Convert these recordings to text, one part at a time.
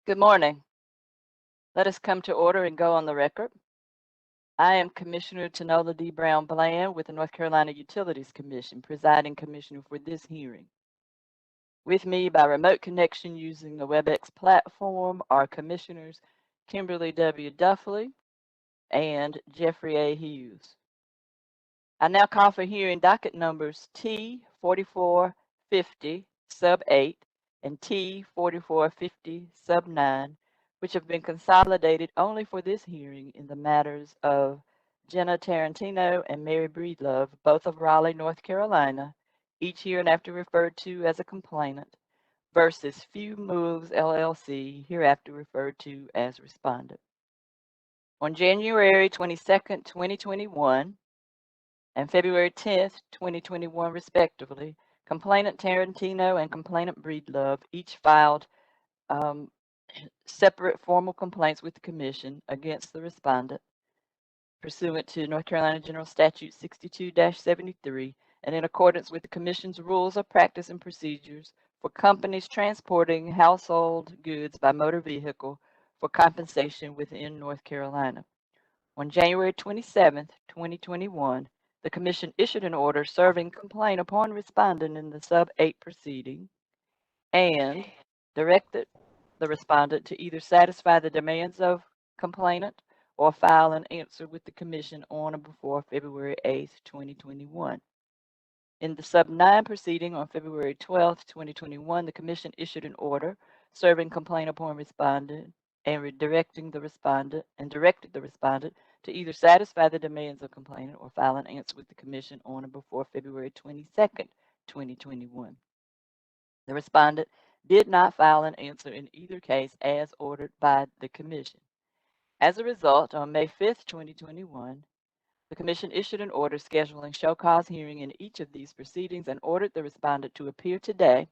Good morning. Let us come to order and go on the record. I am Commissioner Tanola D. Brown Bland with the North Carolina Utilities Commission, presiding commissioner for this hearing. With me by remote connection using the WebEx platform are Commissioners Kimberly W. Duffley and Jeffrey A. Hughes. I now call for hearing docket numbers T-4450 sub 8 and T-4450 sub 9, which have been consolidated only for this hearing in the matters of Jenna Tarantino and Mary Breedlove, both of Raleigh, North Carolina, each hereinafter referred to as a complainant, versus Few Moves LLC, hereafter referred to as respondent. On January 22nd, 2021, and February 10th, 2021, respectively, complainant Tarantino and complainant Breedlove each filed separate formal complaints with the Commission against the respondent pursuant to North Carolina General Statute 62-73 and in accordance with the Commission's rules of practice and procedures for companies transporting household goods by motor vehicle for compensation within North Carolina. On January 27th, 2021, the Commission issued an order serving complaint upon respondent in the sub-8 proceeding and directed the respondent to either satisfy the demands of complainant or file an answer with the Commission on or before February 8th, 2021. In the sub-9 proceeding on February 12th, 2021, the Commission issued an order serving complaint upon respondent and directed the respondent to either satisfy the demands of complainant or file an answer with the Commission on or before February 22nd, 2021. The respondent did not file an answer in either case as ordered by the Commission. As a result, on May 5th, 2021, the Commission issued an order scheduling show cause hearing in each of these proceedings and ordered the respondent to appear today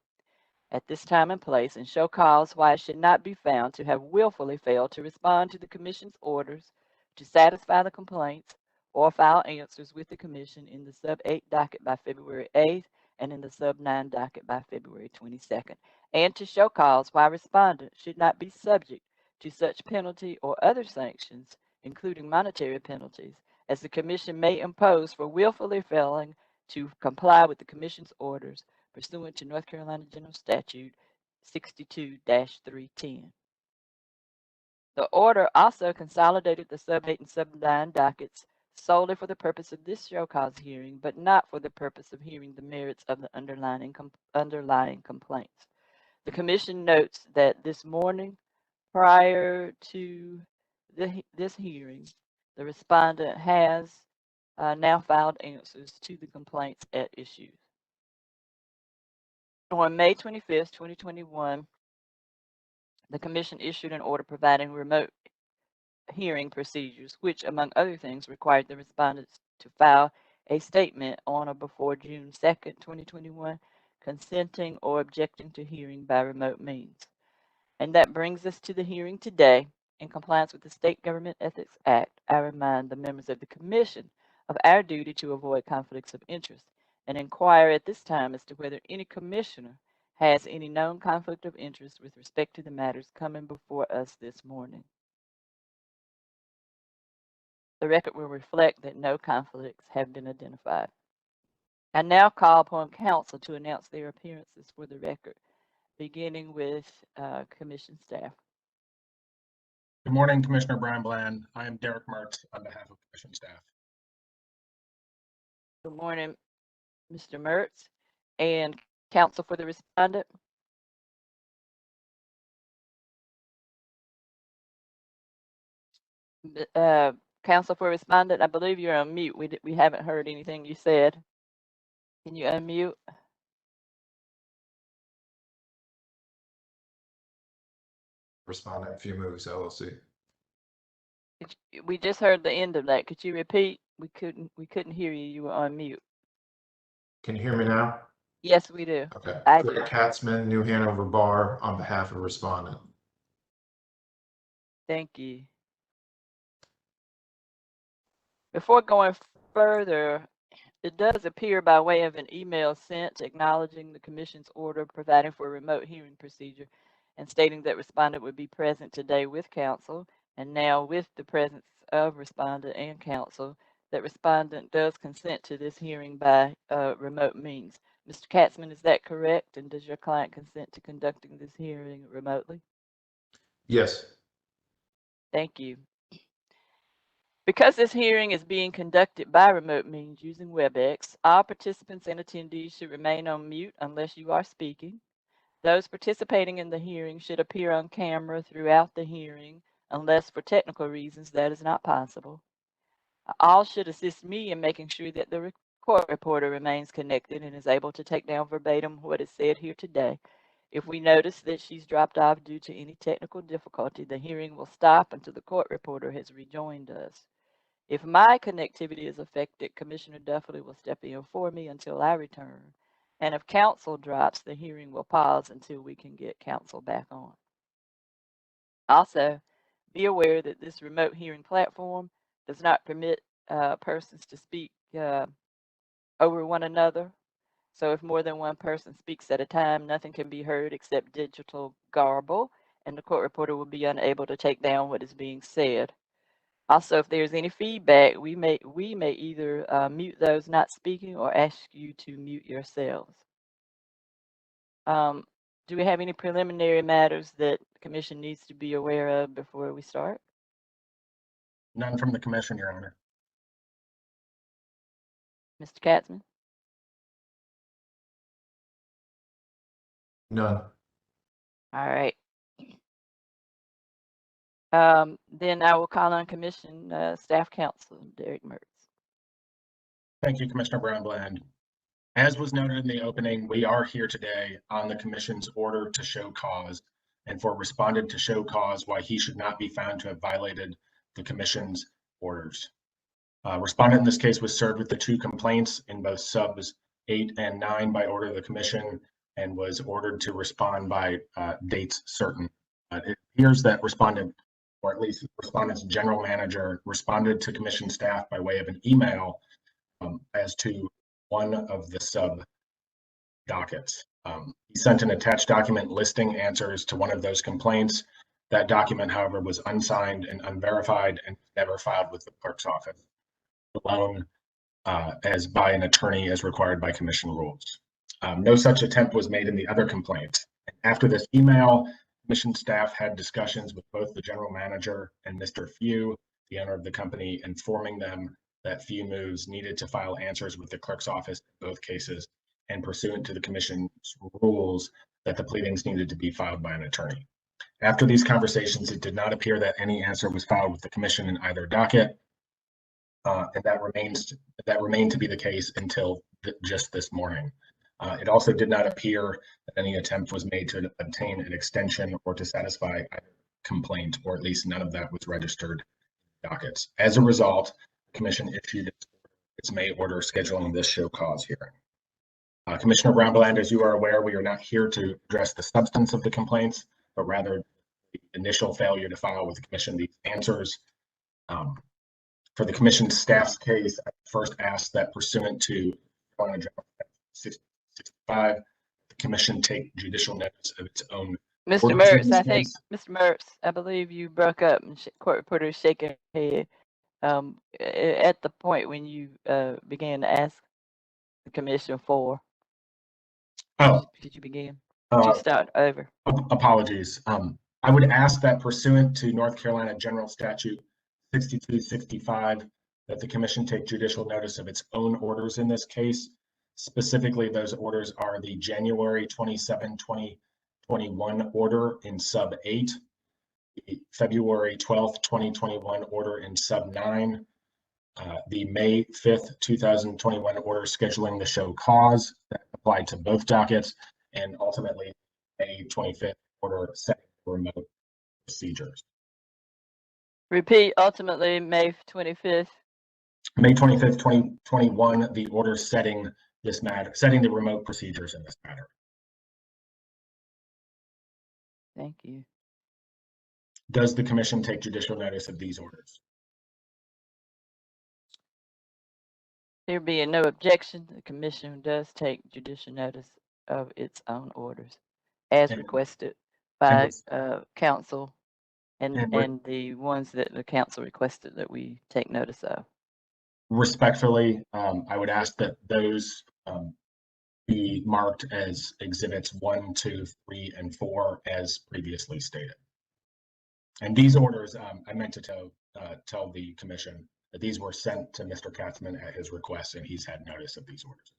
at this time and place and show cause why it should not be found to have willfully failed to respond to the Commission's orders to satisfy the complaints or file answers with the Commission in the sub-8 docket by February 8th and in the sub-9 docket by February 22nd, and to show cause why respondent should not be subject to such penalty or other sanctions, including monetary penalties, as the Commission may impose for willfully failing to comply with the Commission's orders pursuant to North Carolina General Statute 62-310. The order also consolidated the sub-8 and sub-9 dockets solely for the purpose of this show cause hearing, but not for the purpose of hearing the merits of the underlying complaints. The Commission notes that this morning, prior to this hearing, the respondent has now filed answers to the complaints at issue. On May 25th, 2021, the Commission issued an order providing remote hearing procedures, which, among other things, required the respondents to file a statement on or before June 2nd, 2021, consenting or objecting to hearing by remote means. And that brings us to the hearing today. In compliance with the State Government Ethics Act, I remind the members of the Commission of our duty to avoid conflicts of interest and inquire at this time as to whether any commissioner has any known conflict of interest with respect to the matters coming before us this morning. The record will reflect that no conflicts have been identified. I now call upon counsel to announce their appearances for the record, beginning with Commission staff. Good morning, Commissioner Brian Bland. I am Derek Mertz on behalf of Commission staff. Good morning, Mr. Mertz. And counsel for the respondent. Counsel for respondent, I believe you're on mute. We haven't heard anything you said. Can you unmute? Respondent, Few Moves LLC. We just heard the end of that. Could you repeat? We couldn't hear you. You were on mute. Can you hear me now? Yes, we do. Okay. I Greg do. Katzman, New Hanover Bar, on behalf of respondent. Thank you. Before going further, it does appear by way of an email sent acknowledging the Commission's order providing for a remote hearing procedure and stating that respondent would be present today with counsel, and now with the presence of respondent and counsel, that respondent does consent to this hearing by remote means. Mr. Katzman, is that correct? And does your client consent to conducting this hearing remotely? Yes. Thank you. Because this hearing is being conducted by remote means using WebEx, all participants and attendees should remain on mute unless you are speaking. Those participating in the hearing should appear on camera throughout the hearing, unless for technical reasons that is not possible. All should assist me in making sure that the court reporter remains connected and is able to take down verbatim what is said here today. If we notice that she's dropped off due to any technical difficulty, the hearing will stop until the court reporter has rejoined us. If my connectivity is affected, Commissioner Duffley will step in for me until I return. And if counsel drops, the hearing will pause until we can get counsel back on. Also, be aware that this remote hearing platform does not permit persons to speak over one another. So if more than one person speaks at a time, nothing can be heard except digital garble, and the court reporter will be unable to take down what is being said. Also, if there's any feedback, we may either mute those not speaking or ask you to mute yourselves. Do we have any preliminary matters that the commission needs to be aware of before we start? None from the commission, Your Honor. Mr. Katzman? None. All right. Then I will call on Commission Staff Counsel, Derek Mertz. Thank you, Commissioner Brown-Bland. As was noted in the opening, we are here today on the commission's order to show cause and for respondent to show cause why he should not be found to have violated the commission's orders. Respondent in this case was served with the 2 complaints in both subs 8 and 9 by order of the commission and was ordered to respond by dates certain. It appears that respondent, or at least respondent's general manager, responded to commission staff by way of an email as to one of the sub dockets. He sent an attached document listing answers to one of those complaints. That document, however, was unsigned and unverified and never filed with the clerk's office, alone as by an attorney as required by commission rules. No such attempt was made in the other complaints. After this email, commission staff had discussions with both the general manager and Mr. Few, the owner of the company, informing them that Few Moves needed to file answers with the clerk's office in both cases, and pursuant to the commission's rules that the pleadings needed to be filed by an attorney. After these conversations, it did not appear that any answer was filed with the commission in either docket, and that remained to be the case until just this morning. It also did not appear that any attempt was made to obtain an extension or to satisfy either complaint, or at least none of that was registered in dockets. As a result, the commission issued its May order scheduling this show cause hearing. Commissioner Brown-Bland, as you are aware, we are not here to address the substance of the complaints, but rather the initial failure to file with the commission these answers. For the commission staff's case, I first asked that pursuant to 665, the commission take judicial notice of its own. Mr. Mertz, I think, Mr. Mertz, I believe you broke up and court reporter is shaking her head at the point when you began to ask the commission for. Did you begin? Did you start over? Apologies. I would ask that pursuant to North Carolina General Statute 6265, that the commission take judicial notice of its own orders in this case. Specifically, those orders are the January 27, 2021 order in sub 8, the February 12th, 2021 order in sub 9, the May 5th, 2021 order scheduling the show cause that applied to both dockets, and ultimately May 25th order setting remote procedures. Repeat, ultimately May 25th. May 25th, 2021, the order setting this matter, setting the remote procedures in this matter. Thank you. Does the commission take judicial notice of these orders? There being no objection, the commission does take judicial notice of its own orders as requested by it's- council and And the ones that the council requested that we take notice of. respectfully, I would ask that those be marked as exhibits 1, 2, 3, and 4 as previously stated. And these orders, I meant to tell the commission that these were sent to Mr. Katzman at his request, and he's had notice of these orders.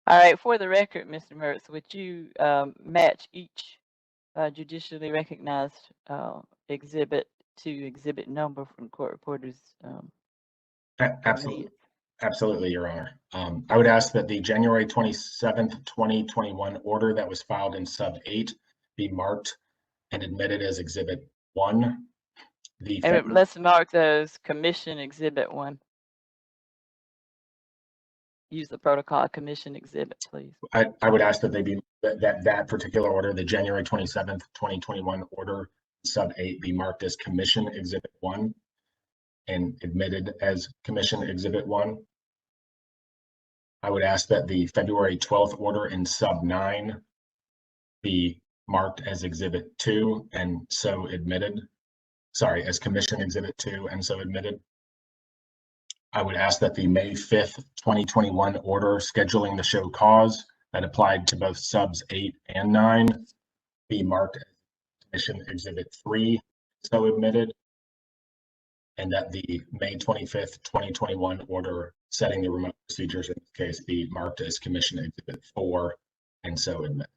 All right, for the record, Mr. Mertz, would you match each judicially recognized exhibit to exhibit number from court reporters? Absolutely, absolutely, Your Honor. I would ask that the January 27th, 2021 order that was filed in sub 8 be marked and admitted as exhibit 1. Let's mark those commission exhibit 1. Use the protocol commission exhibit, please. I would ask that they be that particular order, the January 27th, 2021 order sub 8 be marked as commission exhibit 1 and admitted as commission exhibit 1. I would ask that the February 12th order in sub 9 be marked as exhibit 2 and so admitted. Sorry, as commission exhibit 2 and so admitted. I would ask that the May 5th, 2021 order scheduling the show cause that applied to both subs 8 and 9 be marked as commission exhibit 3, so admitted. And that the May 25th, 2021 order setting the remote procedures in this case be marked as commission exhibit 4 and so admitted.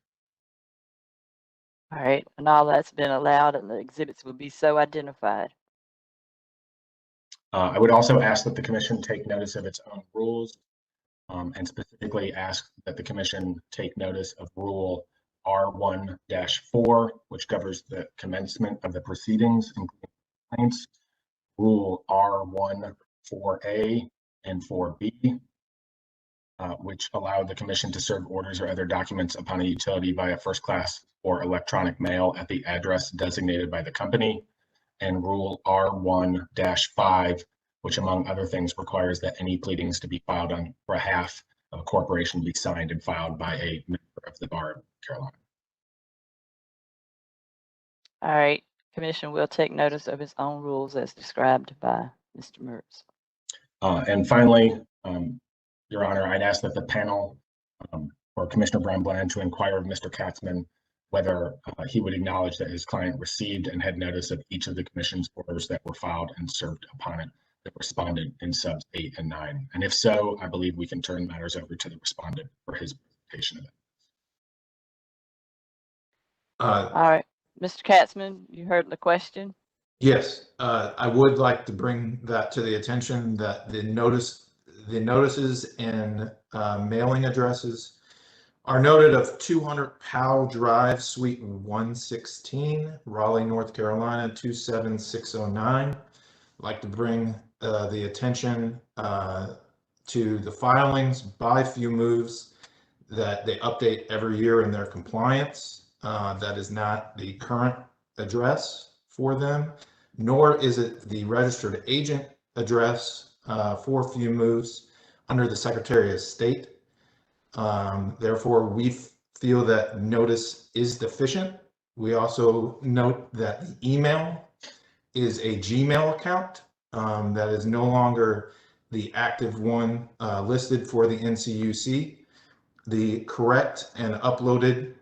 All right, and all that's been allowed and the exhibits will be so identified. I would also ask that the commission take notice of its own rules and specifically ask that the commission take notice of rule R1-4, which covers the commencement of the proceedings, including complaints, rule R1-4A and 4B, which allow the commission to serve orders or other documents upon a utility via first class or electronic mail at the address designated by the company, and rule R1-5, which among other things requires that any pleadings to be filed on behalf of a corporation be signed and filed by a member of the Bar of Carolina. All right, commission will take notice of its own rules as described by Mr. Mertz. And finally, Your Honor, I'd ask that the panel or Commissioner Brown-Bland to inquire of Mr. Katzman whether he would acknowledge that his client received and had notice of each of the commission's orders that were filed and served upon it that responded in subs 8 and 9. And if so, I believe we can turn matters over to the respondent for his presentation of it. All right, Mr. Katzman, you heard the question. Yes, I would like to bring that to the attention that the notices and mailing addresses are noted of 200 Powell Drive, Suite 116, Raleigh, North Carolina, 27609. I'd like to bring the attention to the filings by Few Moves that they update every year in their compliance. That is not the current address for them, nor is it the registered agent address for Few Moves under the Secretary of State. Therefore, we feel that notice is deficient. We also note that the email is a Gmail account that is no longer the active one listed for the NCUC. The correct and uploaded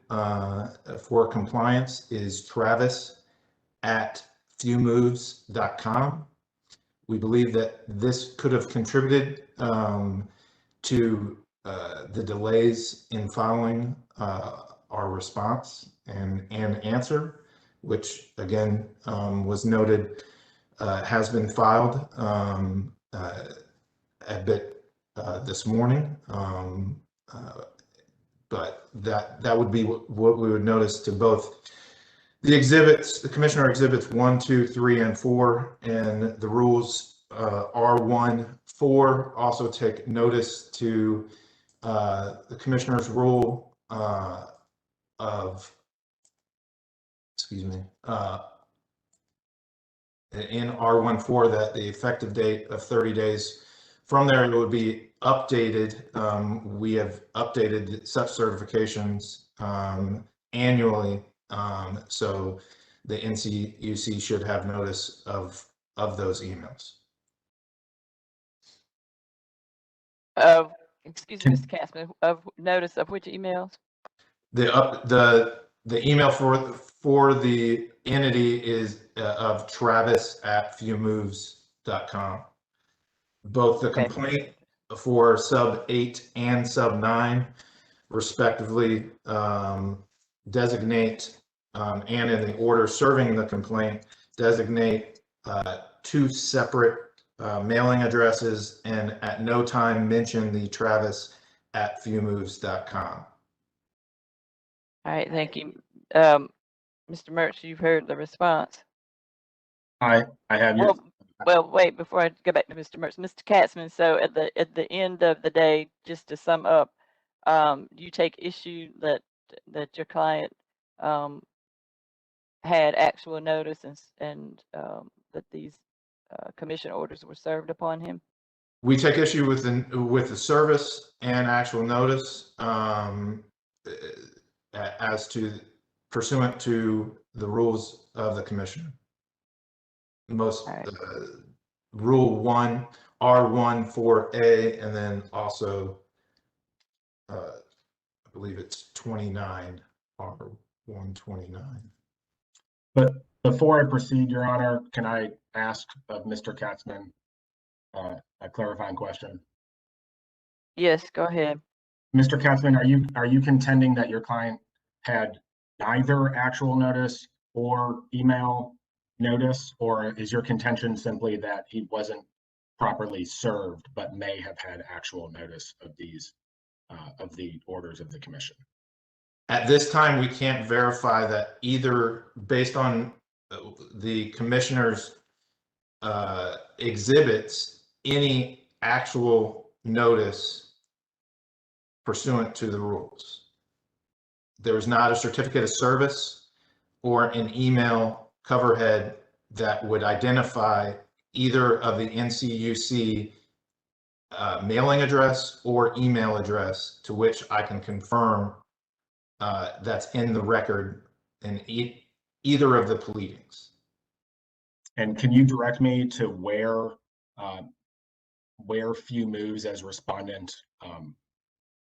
for compliance is travis@fewmoves.com. We believe that this could have contributed to the delays in filing our response and answer, which again was noted has been filed a bit this morning. But that would be what we would notice to both the exhibits, the commissioner exhibits 1, 2, 3, and 4, and the rules R1-4 also take notice to the commissioner's rule in R1-4 that the effective date of 30 days from there, it would be updated. We have updated such certifications annually So the NCUC should have notice of those emails. Excuse me, Mr. Katzman, of notice of which emails? The email for the entity is of travis@fewmoves.com. Both the Okay. complaint for sub 8 and sub 9 respectively designate and in the order serving the complaint designate 2 separate mailing addresses and at no time mention the travis@fewmoves.com. All right, thank you. Mr. Mertz, you've heard the response. I have your. Well, wait, before I go back to Mr. Mertz, Mr. Katzman, so at the end of the day, just to sum up, you take issue that your client had actual notice and that these commission orders were served upon him? We take issue with the service and actual notice as to pursuant to the rules of the commission. Most All right. Rule 1, R1 4A, and then also I believe it's 29, R129. But before I proceed, Your Honor, can I ask of Mr. Katzman a clarifying question? Yes, go ahead. Mr. Katzman, are you contending that your client had neither actual notice or email notice, or is your contention simply that he wasn't properly served but may have had actual notice of these of the orders of the commission? At this time, we can't verify that either based on the commissioner's exhibits, any actual notice pursuant to the rules. There is not a certificate of service or an email coverhead that would identify either of the NCUC mailing address or email address to which I can confirm that's in the record in either of the pleadings. And can you direct me to where Few Moves as respondent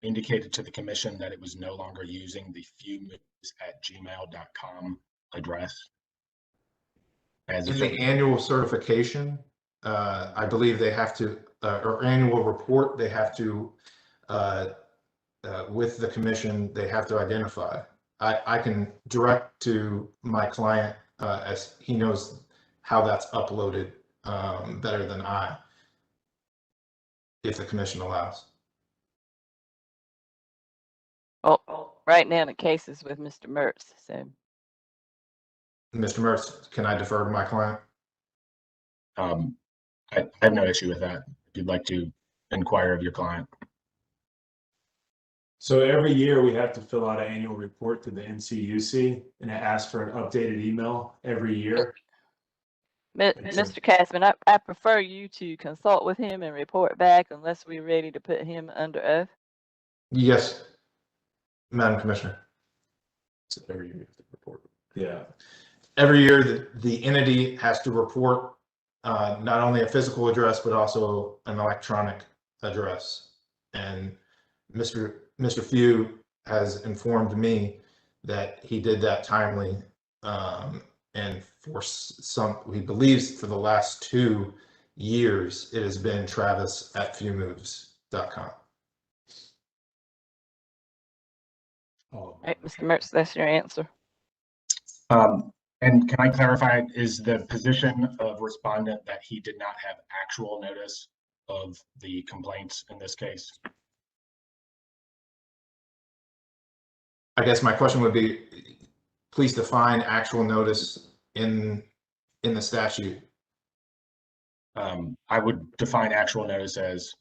indicated to the commission that it was no longer using the fewmoves@gmail.com address? As in the annual certification, I believe they have to, or annual report, they have to, with the commission, they have to identify. I can direct to my client as he knows how that's uploaded better than I, if the commission allows. Well, right now the case is with Mr. Mertz, so. Mr. Mertz, can I defer to my client? I have no issue with that. If you'd like to inquire of your client. So every year we have to fill out an annual report to the NCUC, and it asks for an updated email every year. Mr. Katzman, I prefer you to consult with him and report back unless we're ready to put him under oath. Yes, Madam Commissioner. So every year you have to report. Yeah. Every year the entity has to report not only a physical address, but also an electronic address. And Mr. Few has informed me that he did that timely. And for he believes for the last 2 years, it has been travis@fewmoves.com. All right, Mr. Mertz, that's your answer. And can I clarify, is the position of respondent that he did not have actual notice of the complaints in this case? I guess my question would be, please define actual notice in the statute. I would define actual notice as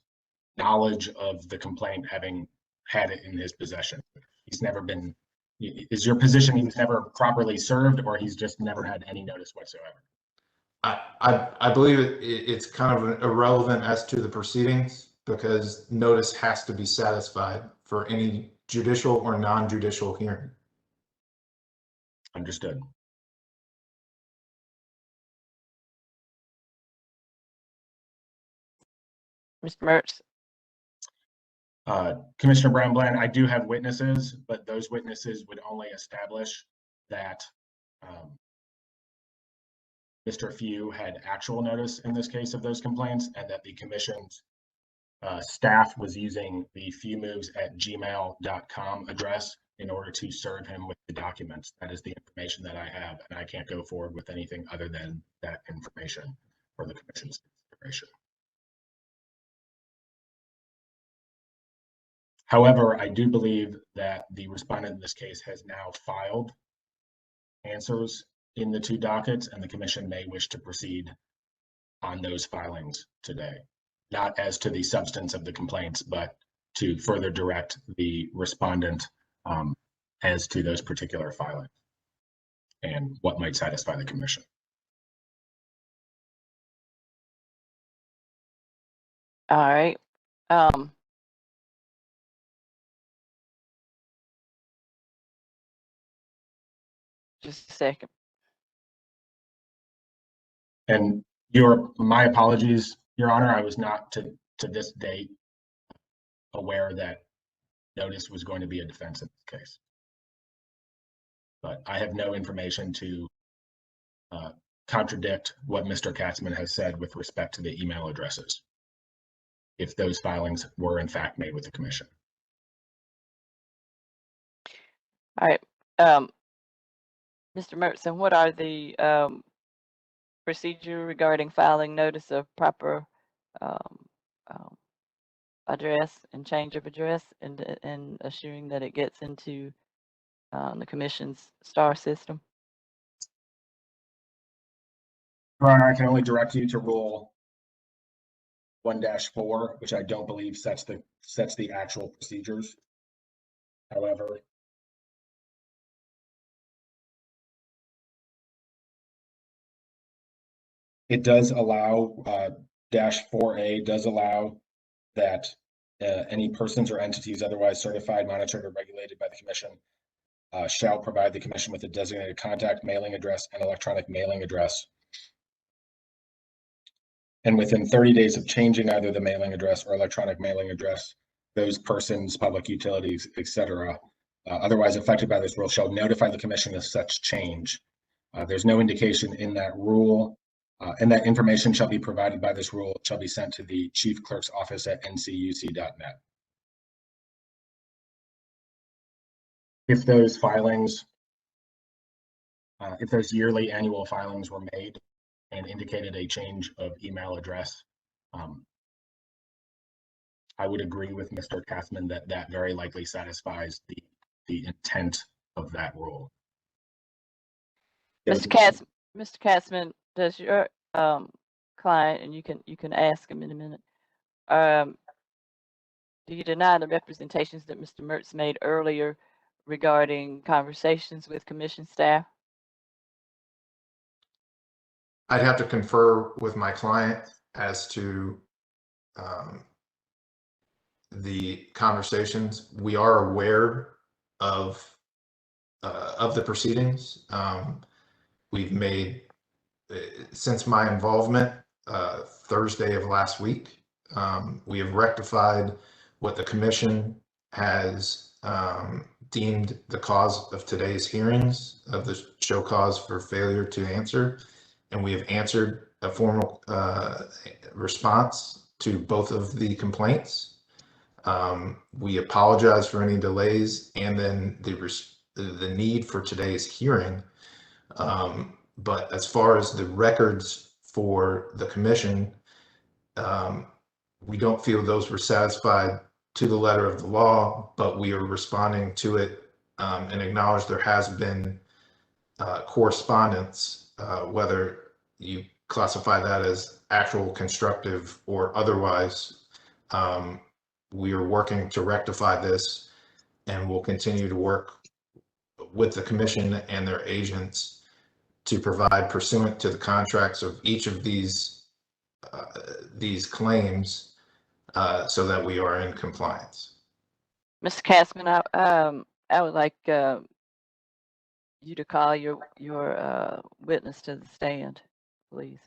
knowledge of the complaint, having had it in his possession. He's never been, is your position he was never properly served, or he's just never had any notice whatsoever? I believe it's kind of irrelevant as to the proceedings, because notice has to be satisfied for any judicial or non-judicial hearing. Understood. Mr. Mertz? Commissioner Brown Bland, I do have witnesses, but those witnesses would only establish that Mr. Few had actual notice in this case of those complaints, and that the commission's staff was using the fewmoves@gmail.com address in order to serve him with the documents. That is the information that I have, and I can't go forward with anything other than that information for the commission's consideration. However, I do believe that the respondent in this case has now filed answers in the 2 dockets, and the commission may wish to proceed on those filings today, not as to the substance of the complaints, but to further direct the respondent as to those particular filings and what might satisfy the commission. All right. Just a second. And my apologies, Your Honor, I was not to this date aware that notice was going to be a defense in this case. But I have no information to contradict what Mr. Katzman has said with respect to the email addresses, if those filings were in fact made with the commission. All right. Mr. Mertz, what are the procedure regarding filing notice of proper address and change of address, and assuring that it gets into the commission's STAR system? Your Honor, I can only direct you to Rule 1-4, which I don't believe sets the actual procedures. However, it does allow, -4A does allow that any persons or entities otherwise certified, monitored, or regulated by the commission shall provide the commission with a designated contact, mailing address, and electronic mailing address. And within 30 days of changing either the mailing address or electronic mailing address, those persons, public utilities, etc., otherwise affected by this rule shall notify the commission of such change. There's no indication in that rule, and that information shall be provided by this rule, shall be sent to the chief clerk's office at ncuc.net. If those filings, if those yearly annual filings were made and indicated a change of email address, I would agree with Mr. Katzman that that very likely satisfies the intent of that rule. Mr. Katzman, does your client, and you can ask him in a minute, do you deny the representations that Mr. Mertz made earlier regarding conversations with commission staff? I'd have to confer with my client as to the conversations. We are aware of the proceedings. We've made, since my involvement Thursday of last week, we have rectified what the commission has deemed the cause of today's hearings of the show cause for failure to answer. And we have answered a formal response to both of the complaints. We apologize for any delays and then the need for today's hearing. But as far as the records for the commission, we don't feel those were satisfied to the letter of the law, but we are responding to it and acknowledge there has been correspondence, whether you classify that as actual constructive or otherwise. We are working to rectify this, and we'll continue to work with the commission and their agents to provide pursuant to the contracts of each of these claims so that we are in compliance. Mr. Katzman, I would like you to call your witness to the stand, please.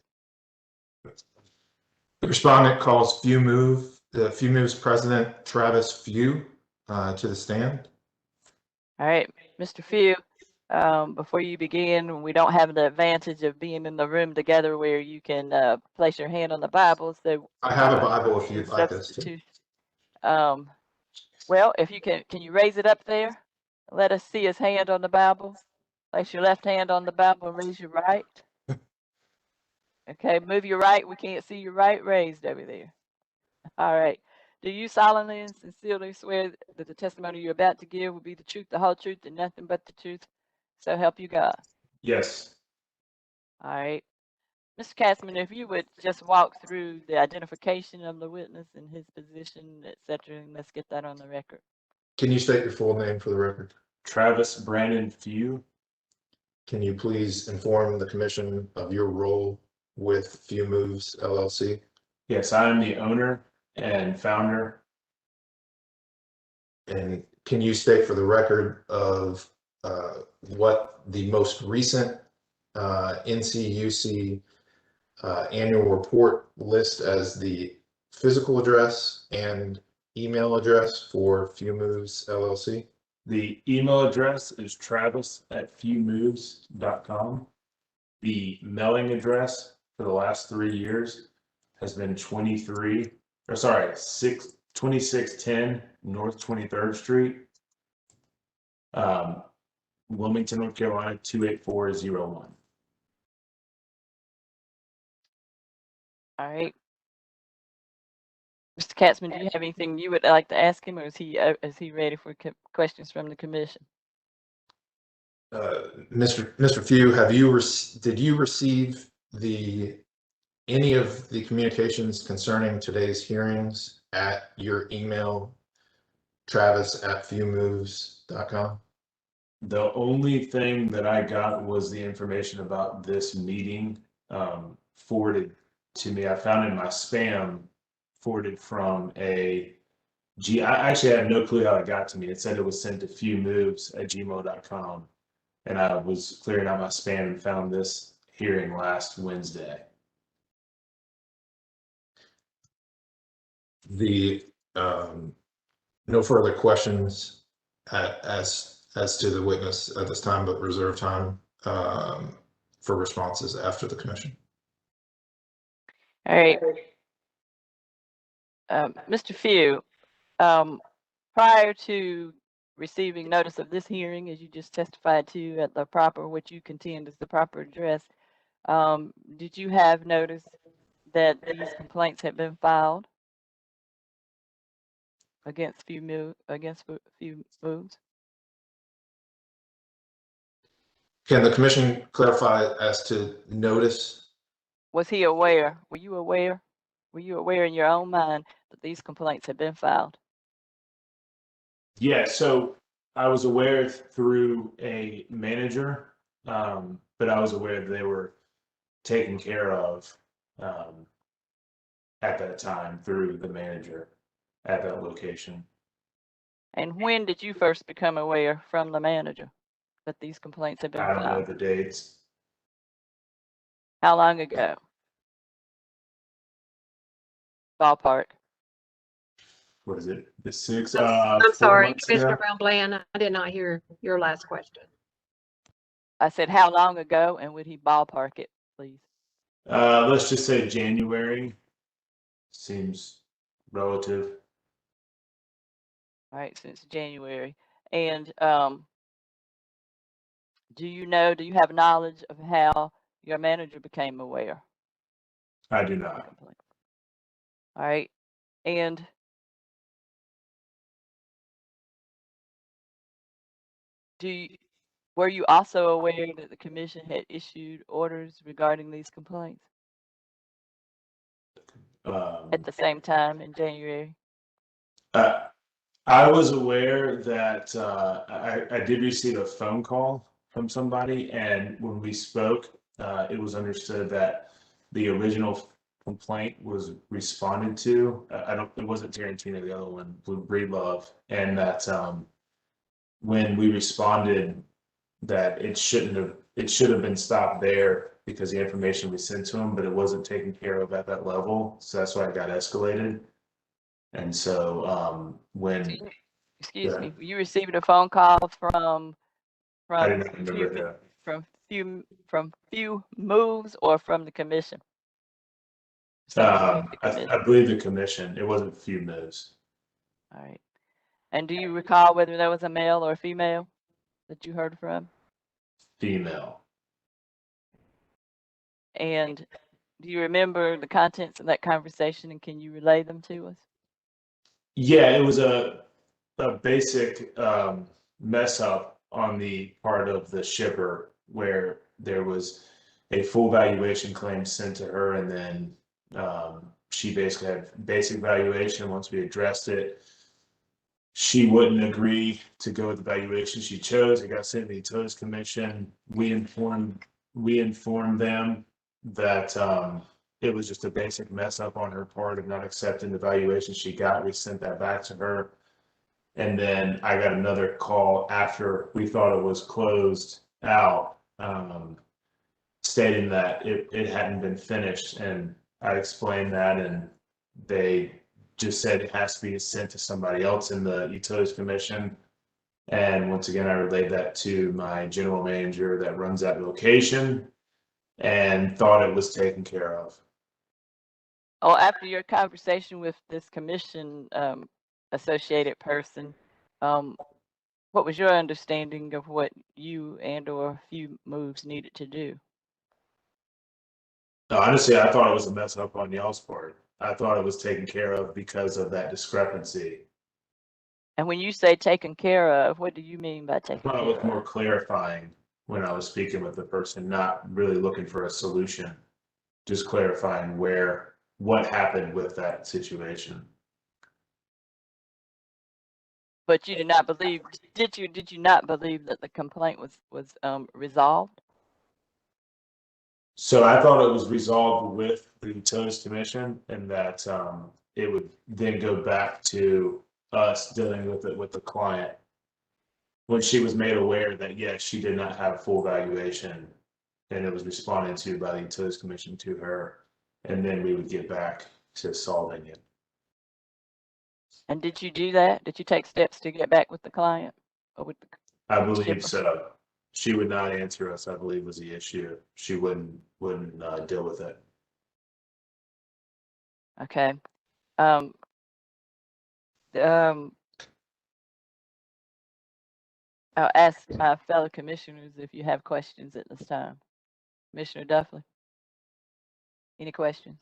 The respondent calls the Few Move's president, Travis Few, to the stand. All right, Mr. Few, before you begin, we don't have the advantage of being in the room together where you can place your hand on the Bible. So I have a Bible if you'd like us to. Well, if you can you raise it up there? Let us see his hand on the Bible. Place your left hand on the Bible and raise your right. Okay, move your right. We can't see your right raised over there. All right. Do you solemnly and sincerely swear that the testimony you're about to give will be the truth, the whole truth, and nothing but the truth? So help you God. Yes. All right. Mr. Katzman, if you would just walk through the identification of the witness and his position, etc., and let's get that on the record. Can you state your full name for the record? Travis Brandon Few. Can you please inform the commission of your role with Few Moves LLC? Yes, I am the owner and founder. And can you state for the record of what the most recent NCUC annual report list as the physical address and email address for Few Moves LLC? The email address is travis@fewmoves.com. The mailing address for the last 3 years has been 2610 North 23rd Street, Wilmington, North Carolina, 28401. All right. Mr. Katzman, do you have anything you would like to ask him, or is he ready for questions from the commission? Mr. Few, did you receive any of the communications concerning today's hearings at your email, travis@fewmoves.com? The only thing that I got was the information about this meeting forwarded to me. I found in my spam, forwarded from I actually had no clue how it got to me. It said it was sent to fewmoves@gmail.com. And I was clearing out my spam and found this hearing last Wednesday. No further questions as to the witness at this time, but reserve time for responses after the commission. All right. Mr. Few, prior to receiving notice of this hearing, as you just testified to at the proper, what you contend is the proper address, did you have notice that these complaints had been filed against Few Moves? Can the commission clarify as to notice? Was he aware? Were you aware? Were you aware in your own mind that these complaints had been filed? Yeah, so I was aware through a manager, but I was aware they were taken care of at that time through the manager at that location. And when did you first become aware from the manager that these complaints had been I don't know filed? the dates. How long ago? Ballpark. What is it? The 6. I'm 4 sorry, months Commissioner ago? Brown Bland, I did not hear your last question. I said, how long ago, and would he ballpark it, please? Let's just say January. Seems relative. All right, since January. And do you have knowledge of how your manager became aware? I do not. All right. And were you also aware that the commission had issued orders regarding these complaints at the same time in January? I was aware that I did receive a phone call from somebody, and when we spoke, it was understood that the original complaint was responded to. It wasn't Tarantino, the other one, Breedlove, and that when we responded, that it should have been stopped there because the information we sent to him, but it wasn't taken care of at that level. So that's why it got escalated. And so when Excuse me, you received a phone call from I did not remember that. from few moves or from the commission? Somebody from the commission. I believe the commission. It wasn't few moves. All right. And do you recall whether there was a male or a female that you heard from? Female. And do you remember the contents of that conversation, and can you relay them to us? Yeah, it was a basic mess up on the part of the shipper where there was a full valuation claim sent to her, and then she basically had basic valuation. Once we addressed it, she wouldn't agree to go with the valuation she chose. It got sent to the Utilities Commission. We informed them that it was just a basic mess up on her part of not accepting the valuation she got. We sent that back to her. And then I got another call after we thought it was closed out, stating that it hadn't been finished. And I explained that, and they just said it has to be sent to somebody else in the Utilities Commission. And once again, I relayed that to my general manager that runs that location and thought it was taken care of. Oh, after your conversation with this commission associated person, what was your understanding of what you and or a few moves needed to do? No, honestly, I thought it was a mess up on y'all's part. I thought it was taken care of because of that discrepancy. And when you say taken care of, what do you mean by I taken thought it care was more of? clarifying when I was speaking with the person, not really looking for a solution, just clarifying what happened with that situation. But you did not believe, did you not believe that the complaint was resolved? So I thought it was resolved with the Utilities Commission, and that it would then go back to us dealing with it with the client when she was made aware that yes, she did not have full valuation, and it was responded to by the Utilities Commission to her, and then we would get back to solving it. And did you do that? Did you take steps to get back with the client or with the I shipper? believe so. She would not answer us, I believe, was the issue. She wouldn't deal with it. Okay. I'll ask my fellow commissioners if you have questions at this time. Commissioner Duffley, any questions?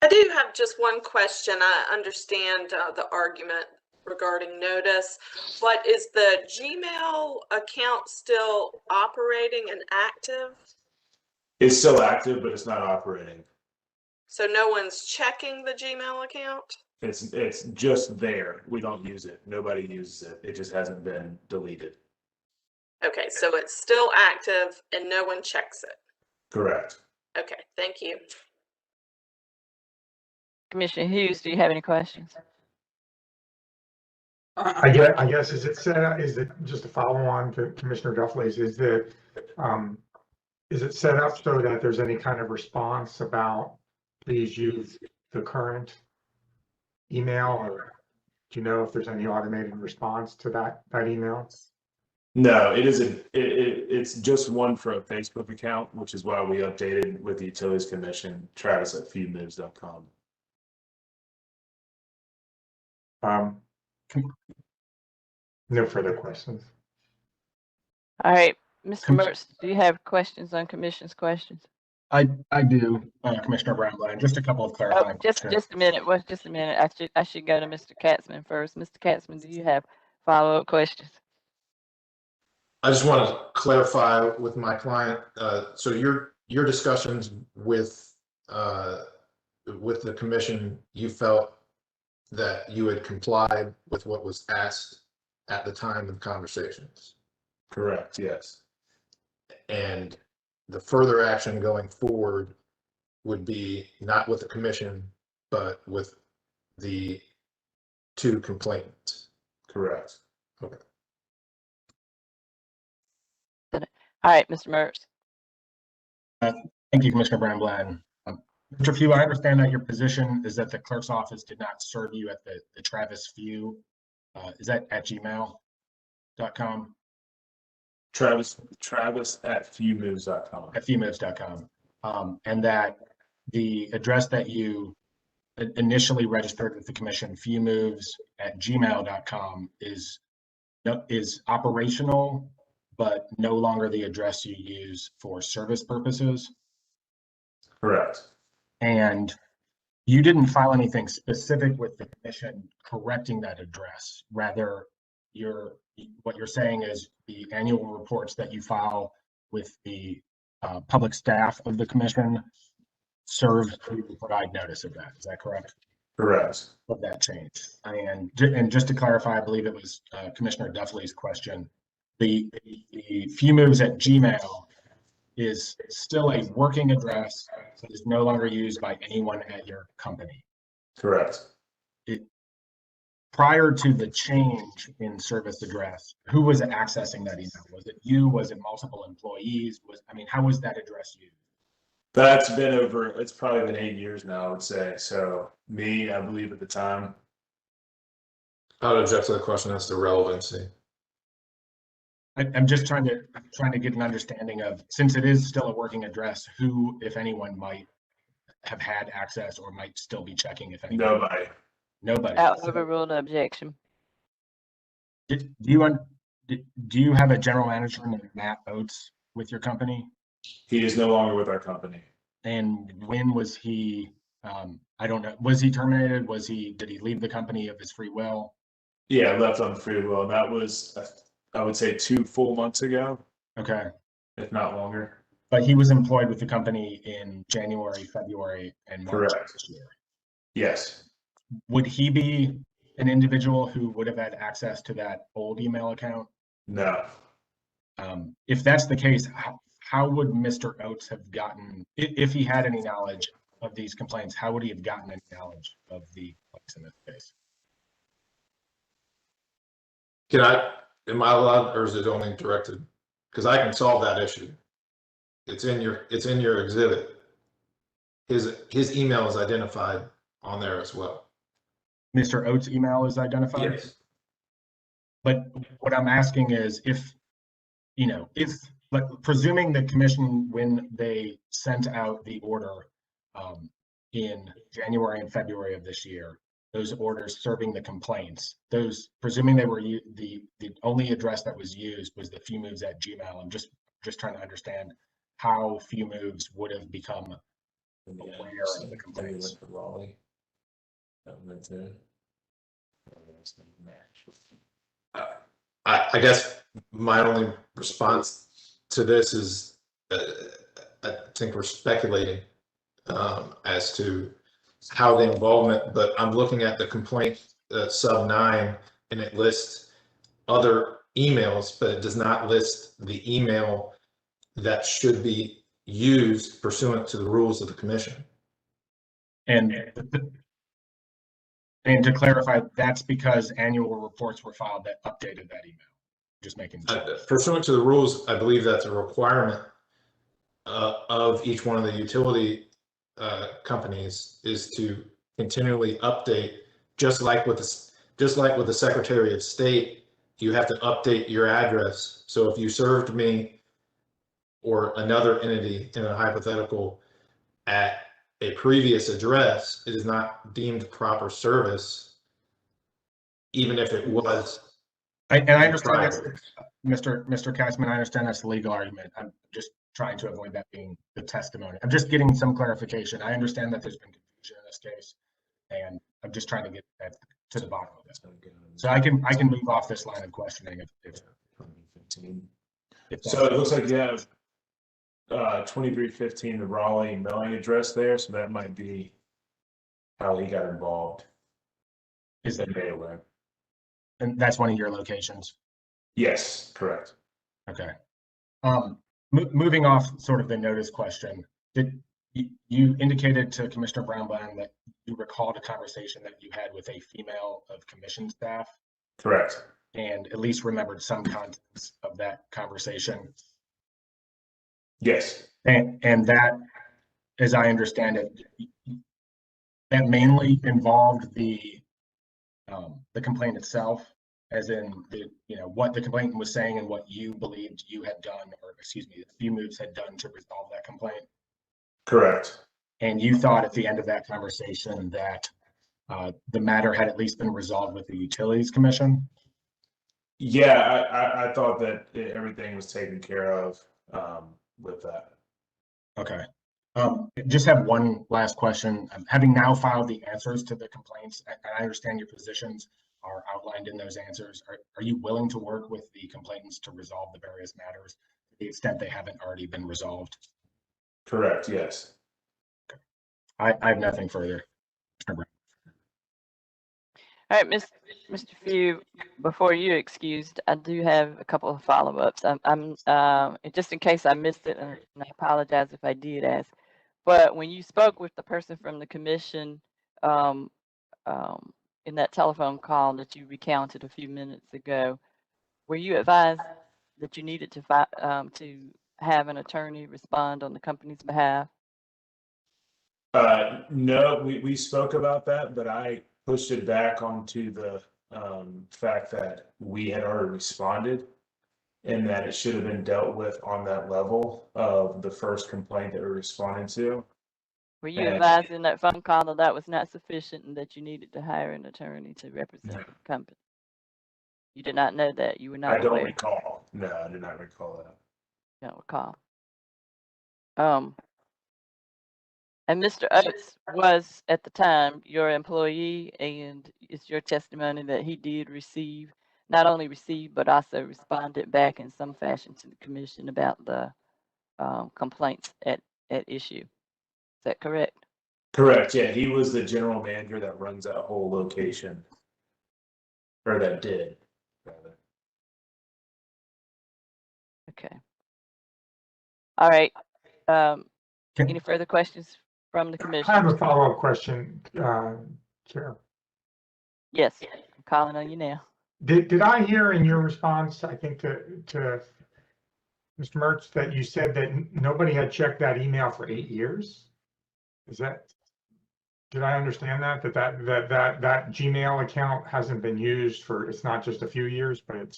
I do have just one question. I understand the argument regarding notice, but is the Gmail account still operating and active? It's still active, but it's not operating. So no one's checking the Gmail account? It's just there. We don't use it. Nobody uses it. It just hasn't been deleted. Okay, so it's still active and no one checks it. Correct. Okay, thank you. Commissioner Hughes, do you have any questions? I guess is it set up? Is it just to follow on to Commissioner Duffley's? Is it set up so that there's any kind of response about please use the current email, or do you know if there's any automated response to that email? No, it isn't. It's just one for a Facebook account, which is why we updated with the Utilities Commission, Travis@fewmoves.com. No further questions. All right, Mr. Mertz, do you have questions on commission's questions? I do, Commissioner Brownblatt, just a couple of Oh, clarifying just questions. a minute. Well, just a minute. I should go to Mr. Katzman first. Mr. Katzman, do you have follow-up questions? I just want to clarify with my client. So your discussions with the commission, you felt that you had complied with what was asked at the time of conversations. Correct. Yes. And the further action going forward would be not with the commission, but with the two complainants. Correct. Okay. All right, Mr. Mertz. Thank you, Commissioner Brown-Bland. Mr. Few, I understand that your position is that the clerk's office did not serve you at the Travis Few. Is that at gmail.com? Travis at fewmoves.com. At fewmoves.com. And that the address that you initially registered with the commission, fewmoves@gmail.com, is operational, but no longer the address you use for service purposes. Correct. And you didn't file anything specific with the commission correcting that address. Rather, what you're saying is the annual reports that you file with the public staff of the commission serve to provide notice of that. Is that correct? Correct. Of that change. And just to clarify, I believe it was Commissioner Duffley's question. The fewmoves@gmail is still a working address that is no longer used by anyone at your company. Correct. Prior to the change in service address, who was accessing that email? Was it you? Was it multiple employees? How was that address used? That's been it's probably been 8 years now, I would say. So me, I believe at the time. I would object to the question as to relevancy. I'm just trying to get an understanding of, since it is still a working address, who, if anyone, might have had access or might still be checking, if anyone. Nobody. Nobody. I'll overrule the objection. Do you have a general manager named Matt Oates with your company? He is no longer with our company. And when was he? I don't know. Was he terminated? Did he leave the company of his free will? Yeah, left on free will. And that was, I would say, 2 full months ago. Okay. If not longer. But he was employed with the company in January, February, and March Correct. this year. Yes. Would he be an individual who would have had access to that old email account? No. If that's the case, how would Mr. Oates have gotten, if he had any knowledge of these complaints, how would he have gotten any knowledge of the complaints in this case? Am I allowed, or is it only directed? Because I can solve that issue. It's in your exhibit. His email is identified on there as well. Mr. Oates' email is identified? Yes. But what I'm asking is but presuming the commission, when they sent out the order in January and February of this year, those orders serving the complaints, presuming they were the only address that was used was the fewmoves@gmail. I'm just trying to understand how fewmoves would have become aware of the complaints. I guess my only response to this is I think we're speculating as to how the involvement, but I'm looking at the complaint sub 9 and it lists other emails, but it does not list the email that should be used pursuant to the rules of the commission. And to clarify, that's because annual reports were filed that updated that email. Just making sure. Pursuant to the rules, I believe that's a requirement of each one of the utility companies is to continually update, just like with the Secretary of State, you have to update your address. So if you served me or another entity in a hypothetical at a previous address, it is not deemed proper service, even if it was. I understand that's, Mr. Katzman, I understand that's the legal argument. I'm just trying to avoid that being the testimony. I'm just getting some clarification. I understand that there's been confusion in this case, and I'm just trying to get to the bottom of it. So I can move off this line of questioning if so it looks like you have 2315, the Raleigh mailing address there, so that might be how he got involved. Is that mailer? And that's one of your locations? Yes, correct. Okay. Moving off sort of the notice question, did you indicated to Commissioner Brown-Bland that you recalled a conversation that you had with a female of commission staff? Correct. And at least remembered some contents of that conversation? Yes. And that, as I understand it, that mainly involved the complaint itself, as in what the complainant was saying and what you believed you had done, or excuse me, the moves had done to resolve that complaint. Correct. And you thought at the end of that conversation that the matter had at least been resolved with the Utilities Commission? Yeah, I thought that everything was taken care of with that. Okay. Just have one last question. Having now filed the answers to the complaints, and I understand your positions are outlined in those answers, are you willing to work with the complainants to resolve the various matters to the extent they haven't already been resolved? Correct, yes. I have nothing further. All right, Mr. Few, before you excused, I do have a couple of follow-ups. I'm just in case I missed it, and I apologize if I did ask. But when you spoke with the person from the commission in that telephone call that you recounted a few minutes ago, were you advised that you needed to have an attorney respond on the company's behalf? No, we spoke about that, but I pushed it back onto the fact that we had already responded and that it should have been dealt with on that level of the first complaint that we responded to. Were you advised in that phone call that that was not sufficient and that you needed to hire an attorney to represent the company? You did not know that? You were not aware? I don't recall. No, I did not recall that. You don't recall. And Mr. Oates was at the time your employee, and it's your testimony that he did receive, not only receive, but also responded back in some fashion to the commission about the complaints at issue. Is that correct? Correct. Yeah, he was the general manager that runs that whole location, or that did, rather. Okay. All right. Any further questions from the commission? I have a follow-up question, Chair. Yes, I'm calling on you now. Did I hear in your response, I think to Mr. Mertz, that you said that nobody had checked that email for 8 years? Did I understand that that Gmail account hasn't been used for, it's not just a few years, but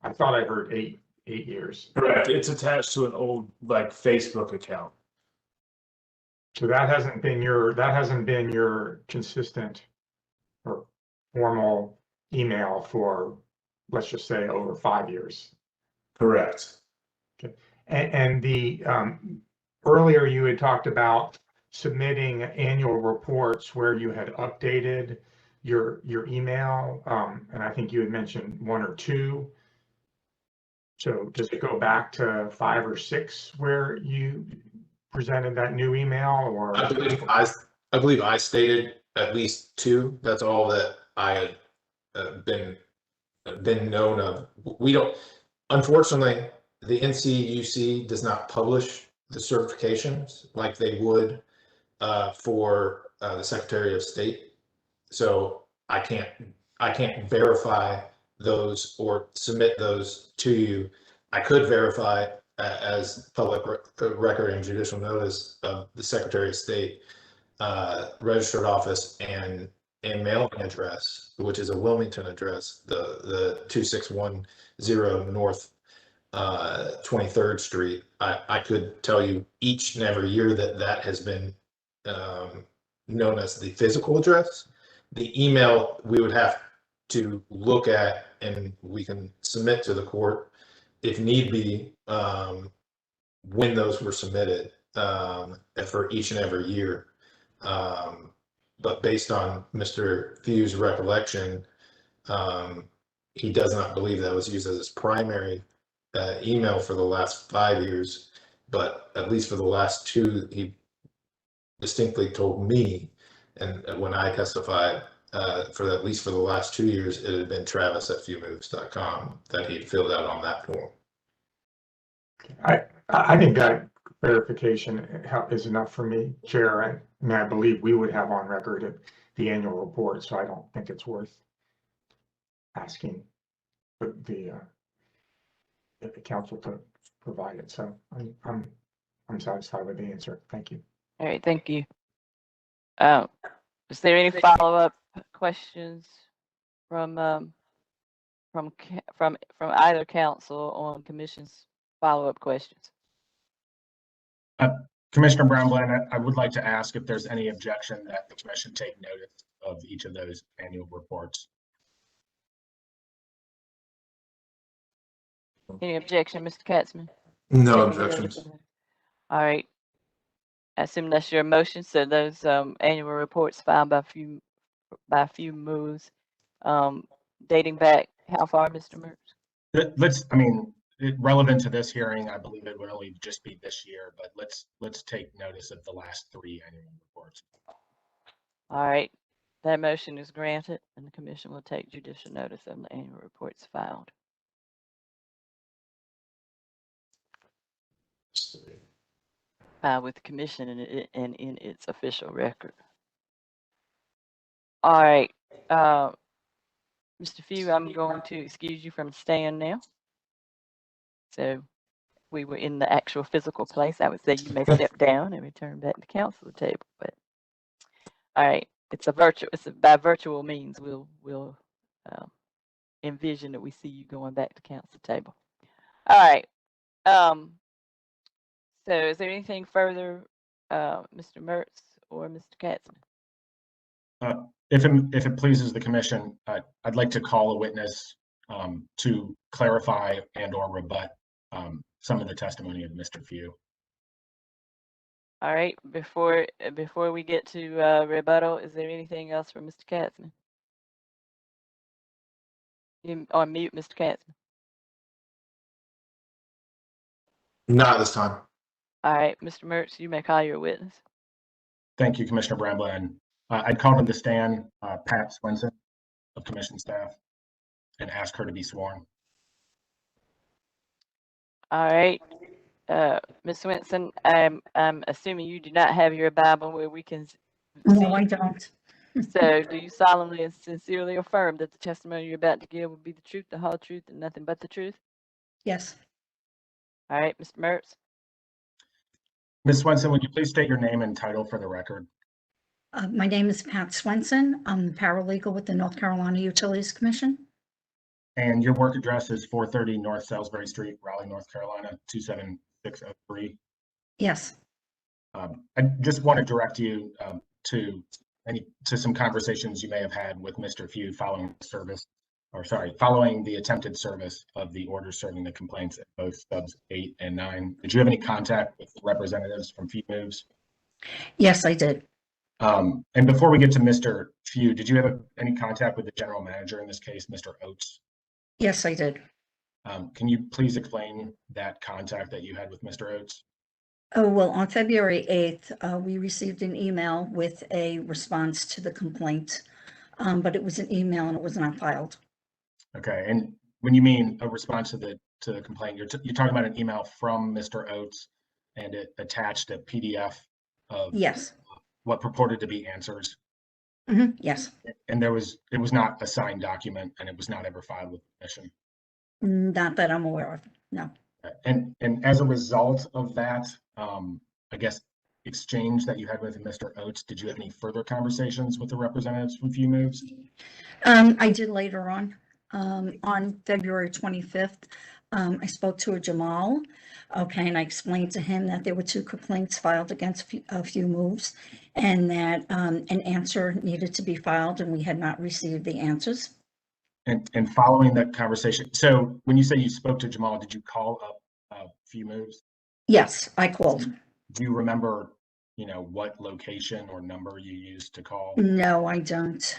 I thought I heard eight years. Correct. It's attached to an old Facebook account. So that hasn't been your consistent or formal email for, let's just say, over 5 years. Correct. Okay. And the earlier you had talked about submitting annual reports where you had updated your email, and I think you had mentioned 1 or 2. So just go back to 5 or 6 where you presented that new email, or I believe I stated at least 2. That's all that I had been known of. We don't, unfortunately, the NCUC does not publish the certifications like they would for the Secretary of State. So I can't verify those or submit those to you. I could verify as public record and judicial notice of the Secretary of State registered office and mailing address, which is a Wilmington address, the 2610 North 23rd Street. I could tell you each and every year that has been known as the physical address. The email we would have to look at, and we can submit to the court if need be, when those were submitted for each and every year. But based on Mr. Few's recollection, he does not believe that was used as his primary email for the last 5 years, but at least for the last 2, he distinctly told me, and when I testified, at least for the last 2 years, it had been travis@fewmoves.com that he filled out on that form. I think that verification is enough for me, Chair. I mean, I believe we would have on record the annual report, so I don't think it's worth asking the council to provide it. So I'm I'm satisfied with the answer. Thank you. All right, thank you. Is there any follow-up questions from either council on commission's follow-up questions? Commissioner Brown-Bland, I would like to ask if there's any objection that the commission take notice of each of those annual reports. Any objection, Mr. Katzman? No Taking notice objections. of that. All right. I assume that's your motion. So those annual reports filed by a few moves, dating back how far, Mr. Mertz? Relevant to this hearing, I believe it would only just be this year, but let's take notice of the last 3 annual reports. All right. That motion is granted, and the commission will take judicial notice of the annual reports filed. With the commission and in its official record. All right, Mr. Few, I'm going to excuse you from staying now. So we were in the actual physical place. I would say you may step down and return back to council table. But all right, it's by virtual means. We'll envision that we see you going back to council table. All right. So is there anything further, Mr. Mertz or Mr. Katzman? If it pleases the commission, I'd like to call a witness to clarify and or rebut some of the testimony of Mr. Few. All right, before we get to rebuttal, is there anything else from Mr. Katzman? You on mute, Mr. Katzman. Not this time. All right, Mr. Mertz, you may call your witness. Thank you, Commissioner Brown-Bland. I'd call to the stand Pat Swenson of commission staff and ask her to be sworn. All right, Ms. Swenson, I'm assuming you do not have your Bible where we can see. No, I don't. So do you solemnly and sincerely affirm that the testimony you're about to give will be the truth, the whole truth, and nothing but the truth? Yes. All right, Mr. Mertz. Ms. Swenson, would you please state your name and title for the record? My name is Pat Swenson. I'm the paralegal with the North Carolina Utilities Commission. And your work address is 430 North Salisbury Street, Raleigh, North Carolina, 27603. Yes. I just want to direct you to some conversations you may have had with Mr. Few following the attempted service of the order serving the complaints at both subs 8 and 9. Did you have any contact with representatives from Few Moves? Yes, I did. And before we get to Mr. Few, did you have any contact with the general manager in this case, Mr. Oates? Yes, I did. Can you please explain that contact that you had with Mr. Oates? Oh, well, on February 8th, we received an email with a response to the complaint, but it was an email and it was not filed. Okay, and when you mean a response to the complaint, you're talking about an email from Mr. Oates and it attached a PDF of Yes. what purported to be answers. Mm-hmm. Yes. And it was not a signed document and it was not ever filed with the commission. Not that I'm aware of. No. And as a result of that, I guess, exchange that you had with Mr. Oates, did you have any further conversations with the representatives from Few Moves? I did later on February 25th. I spoke to a Jamal. Okay, and I explained to him that there were 2 complaints filed against a Few Moves and that an answer needed to be filed and we had not received the answers. And following that conversation, so when you say you spoke to Jamal, did you call up Few Moves? Yes, I called. Do you remember, what location or number you used to call? No, I don't.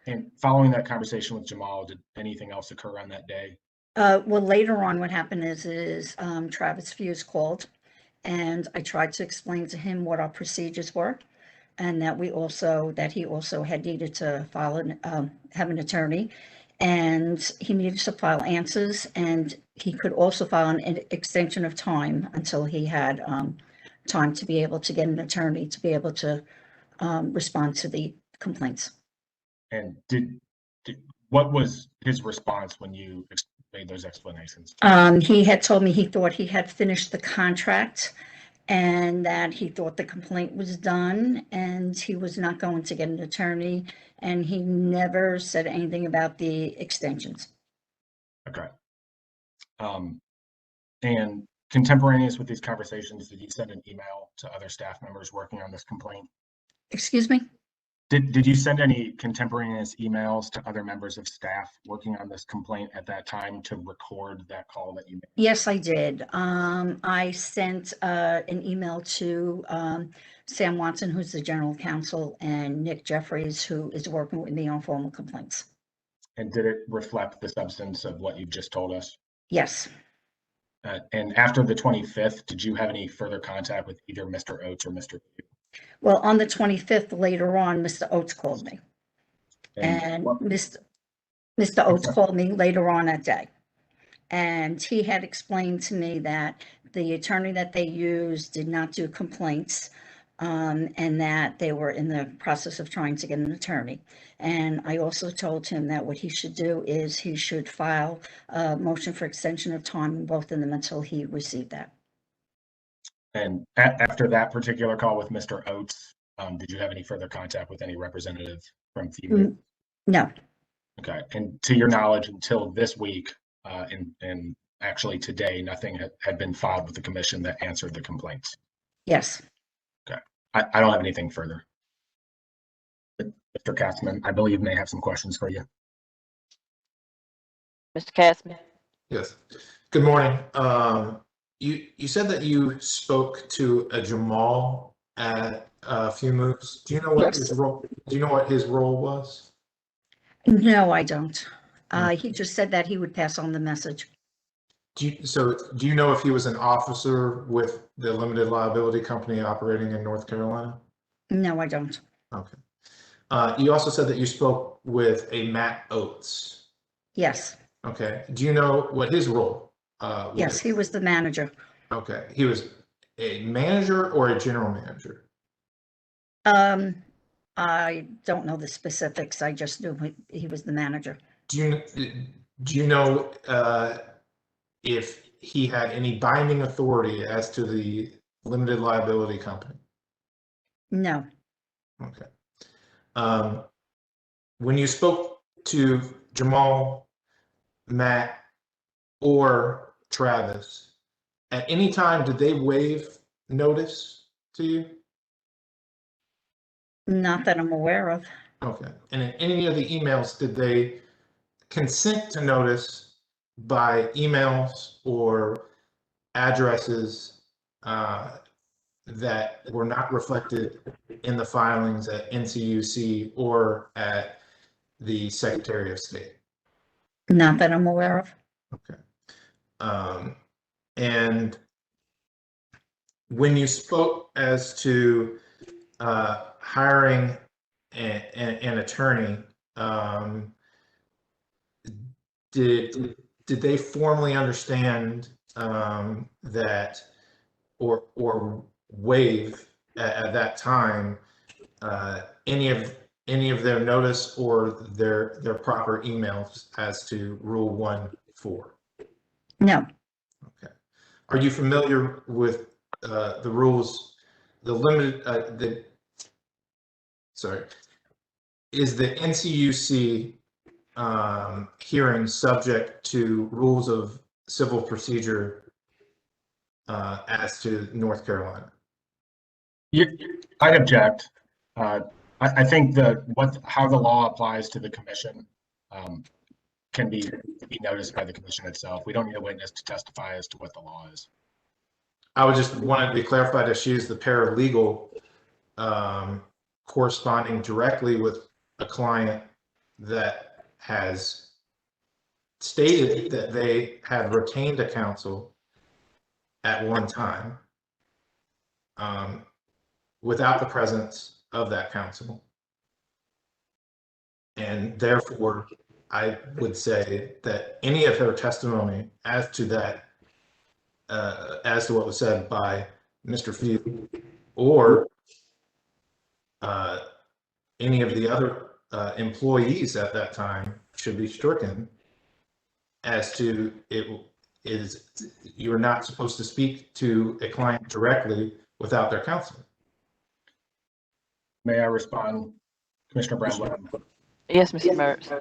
And following that conversation with Jamal, did anything else occur on that day? Well, later on, what happened is Travis Fuse called, and I tried to explain to him what our procedures were, and that he also had needed to have an attorney, and he needed to file answers, and he could also file an extension of time until he had time to be able to get an attorney to be able to respond to the complaints. And what was his response when you made those explanations? He had told me he thought he had finished the contract and that he thought the complaint was done and he was not going to get an attorney, and he never said anything about the extensions. Okay. And contemporaneous with these conversations, did you send an email to other staff members working on this complaint? Excuse me? Did you send any contemporaneous emails to other members of staff working on this complaint at that time to record that call that you made? Yes, I did. I sent an email to Sam Watson, who's the general counsel, and Nick Jeffries, who is working with me on formal complaints. And did it reflect the substance of what you just told us? Yes. And after the 25th, did you have any further contact with either Mr. Oates or Mr. Pugh? Well, on the 25th, later on, Mr. Oates called me. And Mr. Oates called me later on that day. And he had explained to me that the attorney that they used did not do complaints, and that they were in the process of trying to get an attorney. And I also told him that what he should do is he should file a motion for extension of time in both of them until he received that. And after that particular call with Mr. Oates, did you have any further contact with any representative from FEMA? No. Okay. And to your knowledge, until this week, and actually today, nothing had been filed with the commission that answered the complaints. Yes. Okay. I don't have anything further. But Mr. Katzman, I believe, may have some questions for you. Mr. Katzman? Yes. Good morning. You said that you spoke to a Jamal at a few moves. Do you know what his role? Do you know what his role was? No, I don't. He just said that he would pass on the message. Do you know if he was an officer with the limited liability company operating in North Carolina? No, I don't. Okay. You also said that you spoke with a Matt Oates. Yes. Okay. Do you know what his role was? Yes, he was the manager. Okay. He was a manager or a general manager? I don't know the specifics. I just knew he was the manager. Do you know if he had any binding authority as to the limited liability company? No. Okay. When you spoke to Jamal, Matt, or Travis, at any time did they waive notice to you? Not that I'm aware of. Okay. And in any of the emails, did they consent to notice by emails or addresses that were not reflected in the filings at NCUC or at the Secretary of State? Not that I'm aware of. Okay. And when you spoke as to hiring an attorney, did they formally understand that or waive at that time any of their notice or their proper emails as to Rule 1.4? No. Okay. Are you familiar with the rules, the limited, is the NCUC hearing subject to rules of civil procedure as to North Carolina? I'd object. I think how the law applies to the commission can be noticed by the commission itself. We don't need a witness to testify as to what the law is. I would just want to be clarified if she is the paralegal corresponding directly with a client that has stated that they had retained a counsel at one time without the presence of that counsel. And therefore, I would say that any of her testimony as to that, as to what was said by Mr. Few or any of the other employees at that time should be stricken as to is you're not supposed to speak to a client directly without their counsel. May I respond, Commissioner Brown? Yes, Mr. Mertz.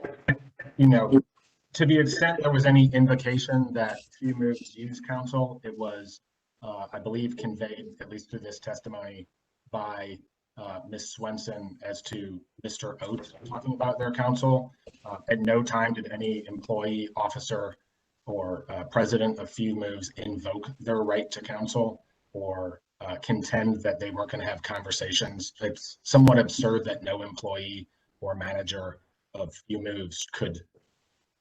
You know, to the extent there was any invocation that few moves use counsel, it was, I believe, conveyed, at least through this testimony, by Ms. Swenson as to Mr. Oates talking about their counsel. At no time did any employee, officer, or president of few moves invoke their right to counsel or contend that they weren't going to have conversations. It's somewhat absurd that no employee or manager of few moves could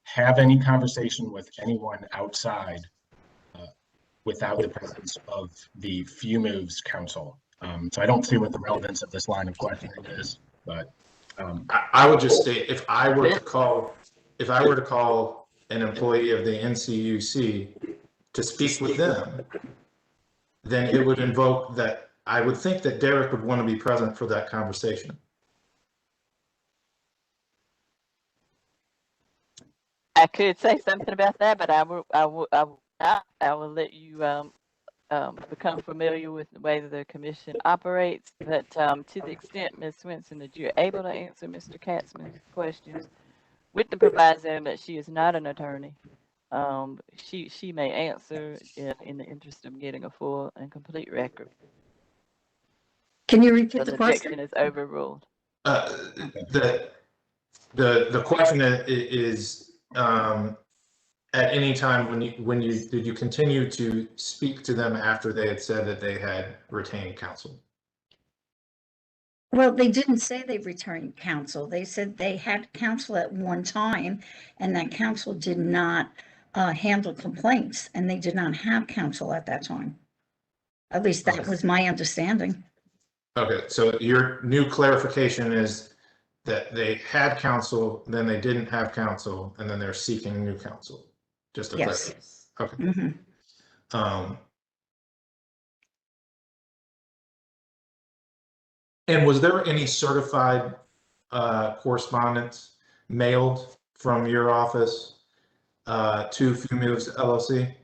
have any conversation with anyone outside without the presence of the few moves counsel. So I don't see what the relevance of this line of questioning is, but I would just state, if I were to call an employee of the NCUC to speak with them, then it would invoke that. I would think that Derek would want to be present for that conversation. I could say something about that, but I will let you become familiar with the way that the commission operates. But to the extent, Ms. Swenson, that you're able to answer Mr. Katzman's questions with the proviso that she is not an attorney, she may answer in the interest of getting a full and complete record. Can you repeat So the the question? objection is overruled. The question is at any time did you continue to speak to them after they had said that they had retained counsel? Well, they didn't say they returned counsel. They said they had counsel at one time and that counsel did not handle complaints and they did not have counsel at that time. At least that was my understanding. Okay, so your new clarification is that they had counsel, then they didn't have counsel, and then they're seeking new counsel. Just to Yes. clarify. Okay. Mhm. And was there any certified correspondence mailed from your office to Few Moves LLC?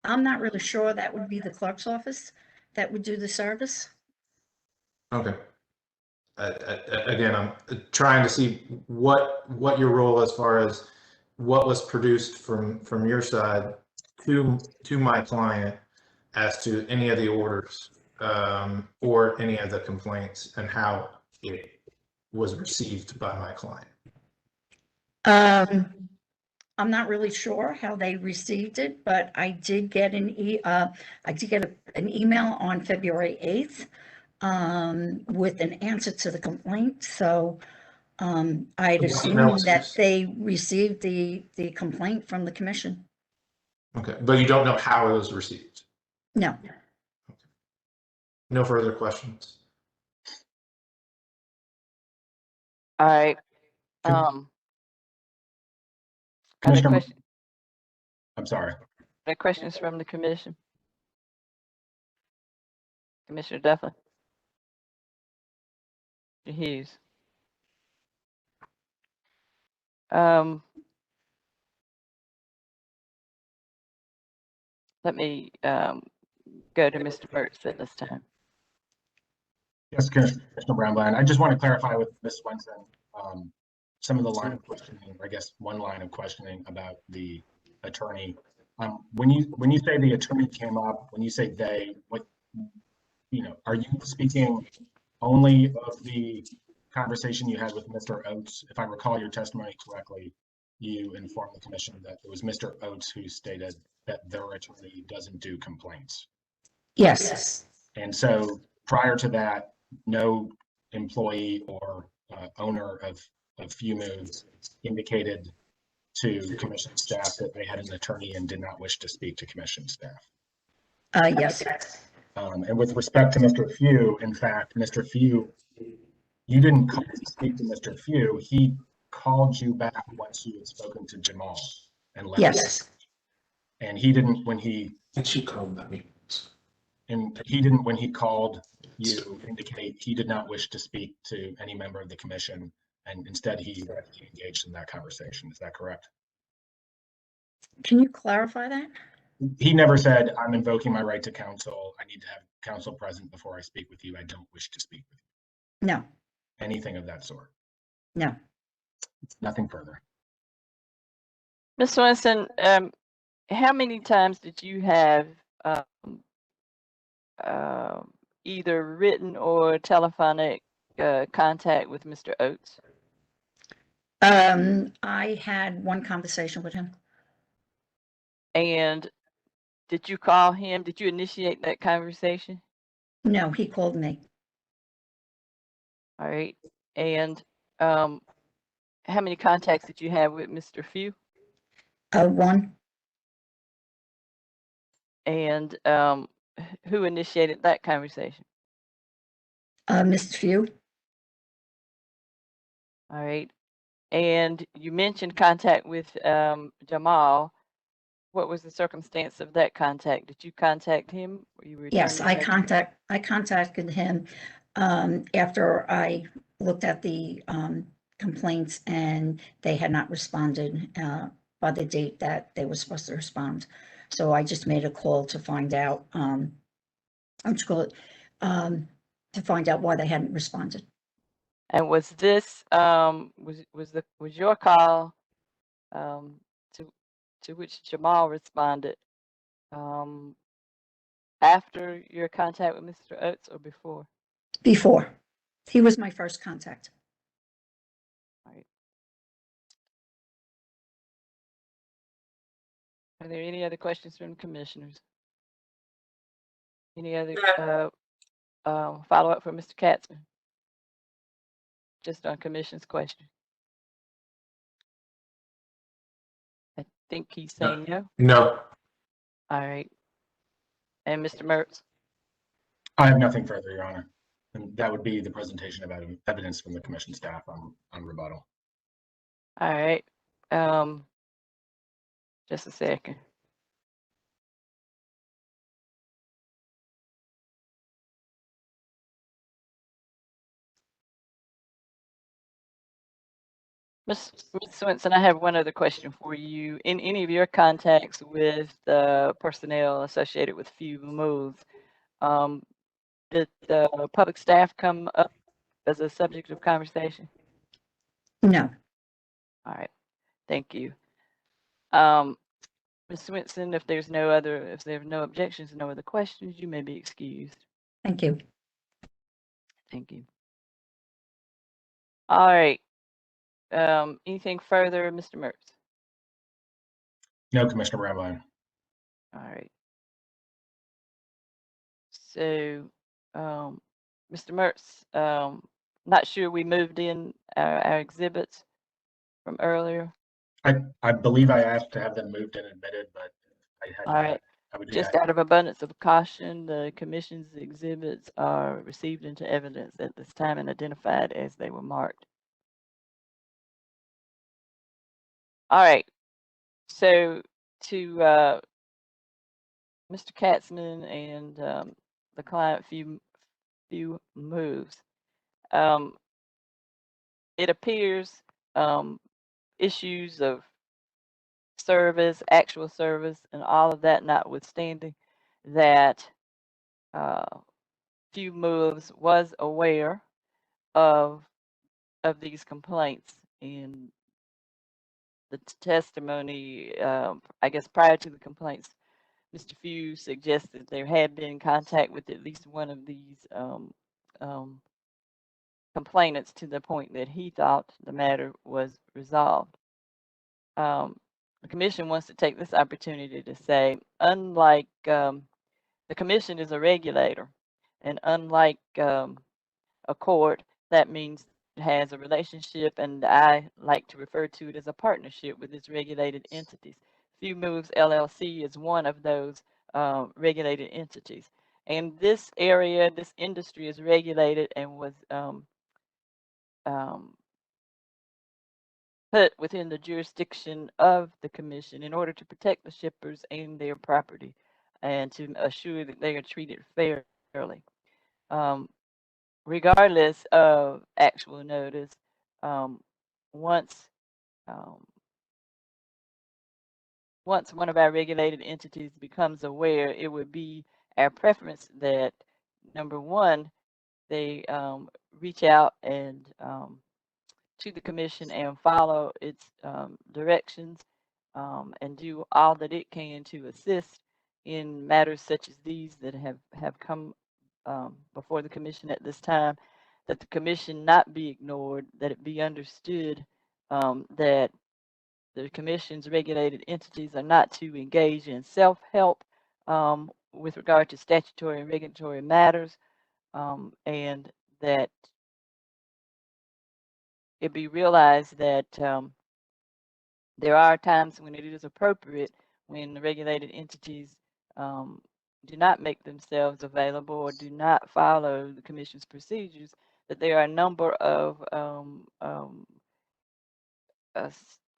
I'm not really sure. That would be the clerk's office that would do the service. Okay. Again, I'm trying to see what your role as far as what was produced from your side to my client as to any of the orders or any of the complaints and how it was received by my client. I'm not really sure how they received it, but I did get an email on February 8th with an answer to the complaint. So I'd assume that they received the complaint from the commission. Okay, but you don't know how it was received? No. Okay. No further questions? All right. Other question? I'm sorry. Other questions from the commission? Commissioner Duffin? Hughes? Let me go to Mr. Mertz at this time. Yes, Commissioner Brown. I just want to clarify with Ms. Swenson some of the line of questioning, or I guess one line of questioning about the attorney. When you say the attorney came up, when you say they, what, are you speaking only of the conversation you had with Mr. Oates? If I recall your testimony correctly, you informed the commission that it was Mr. Oates who stated that their attorney doesn't do complaints. Yes. And so prior to that, no employee or owner of Few Moves indicated to commission staff that they had an attorney and did not wish to speak to commission staff. Yes. And with respect to Mr. Few, in fact, Mr. Few, you didn't call to speak to Mr. Few. He called you back once you had spoken to Jamal and left. Yes. And he didn't when he. And she called me. And he didn't, when he called you, indicate he did not wish to speak to any member of the commission And instead, he engaged in that conversation. Is that correct? Can you clarify that? He never said, I'm invoking my right to counsel. I need to have counsel present before I speak with you. I don't wish to speak with you. No, Anything of that sort. no. Nothing further. Ms. Swenson, how many times did you have either written or telephonic contact with Mr. Oates? I had one conversation with him. And did you call him? Did you initiate that conversation? No, he called me. All right. And how many contacts did you have with Mr. Few? One. And who initiated that conversation? Mr. Few. All right. And you mentioned contact with Jamal. What was the circumstance of that contact? Did you contact him? Or you Yes, I returning contacted him after I looked at the complaints and they had not responded by the date that they were supposed to respond. So I just made a call to find out, to find out why they hadn't responded. And was this was your call to which Jamal responded after your contact with Mr. Oates or before? Before. He was my first contact. All right. Are there any other questions from the commissioners? Any other follow-up from Mr. Katzman? Just on commission's question. I think he's saying no. No. All right. And Mr. Mertz? I have nothing further, Your Honor. And that would be the presentation of evidence from the commission staff on rebuttal. All right. Just a second. Ms. Swenson, I have one other question for you. In any of your contacts with the personnel associated with Few Moves, did the public staff come up as a subject of conversation? No. All right, thank you. Ms. Swenson, if there are no objections, no other questions, you may be excused. Thank you. Thank you. All right. Anything further, Mr. Mertz? No, Commissioner Brownline. All right. So, Mr. Mertz, not sure we moved in our exhibits from earlier. I believe I asked to have them moved and admitted, but I had All not. right. I would do Just that. out of abundance of caution, the commission's exhibits are received into evidence at this time and identified as they were marked. All right. So to Mr. Katzman and the client Few Moves, it appears issues of service, actual service, and all of that notwithstanding, that Few Moves was aware of these complaints. And the testimony, I guess prior to the complaints, Mr. Few suggested there had been contact with at least one of these complainants to the point that he thought the matter was resolved. The commission wants to take this opportunity to say, unlike the commission is a regulator, and unlike a court, that means it has a relationship, and I like to refer to it as a partnership with its regulated entities. Few Moves LLC is one of those regulated entities. And this area, this industry is regulated and was put within the jurisdiction of the commission in order to protect the shippers and their property and to assure that they are treated fairly. Regardless of actual notice, once once one of our regulated entities becomes aware, it would be our preference that, number one, they reach out and to the commission and follow its directions and do all that it can to assist in matters such as these that have come before the commission at this time, that the commission not be ignored, that it be understood that the commission's regulated entities are not to engage in self-help with regard to statutory and regulatory matters, and that it be realized that there are times when it is appropriate when the regulated entities do not make themselves available or do not follow the commission's procedures, that there are a number of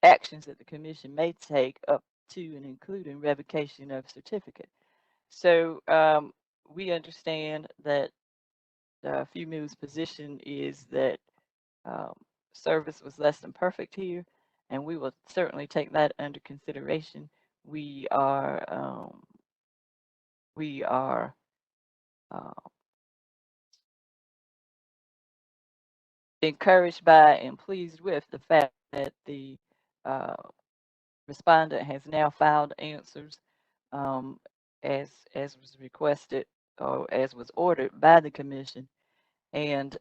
actions that the commission may take up to and including revocation of certificate. So we understand that FUMU's position is that service was less than perfect here, and we will certainly take that under consideration. We are encouraged by and pleased with the fact that the respondent has now filed answers as was requested or as was ordered by the commission, and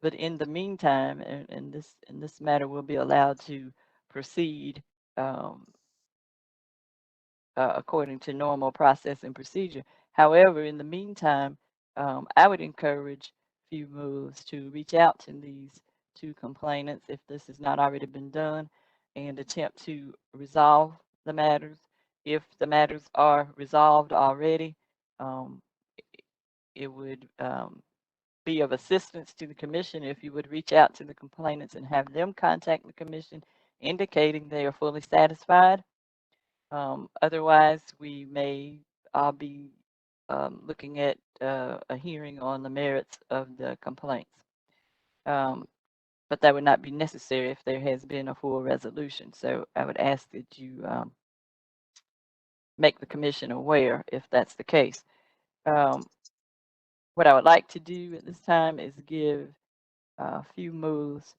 but in the meantime, and this matter will be allowed to proceed according to normal process and procedure. However, in the meantime, I would encourage FUMUs to reach out to these two complainants if this has not already been done and attempt to resolve the matters. If the matters are resolved already, it would be of assistance to the commission if you would reach out to the complainants and have them contact the commission indicating they are fully satisfied. Otherwise, we may all be looking at a hearing on the merits of the complaints. But that would not be necessary if there has been a full resolution. So I would ask that you make the commission aware if that's the case. What I would like to do at this time is give FUMUs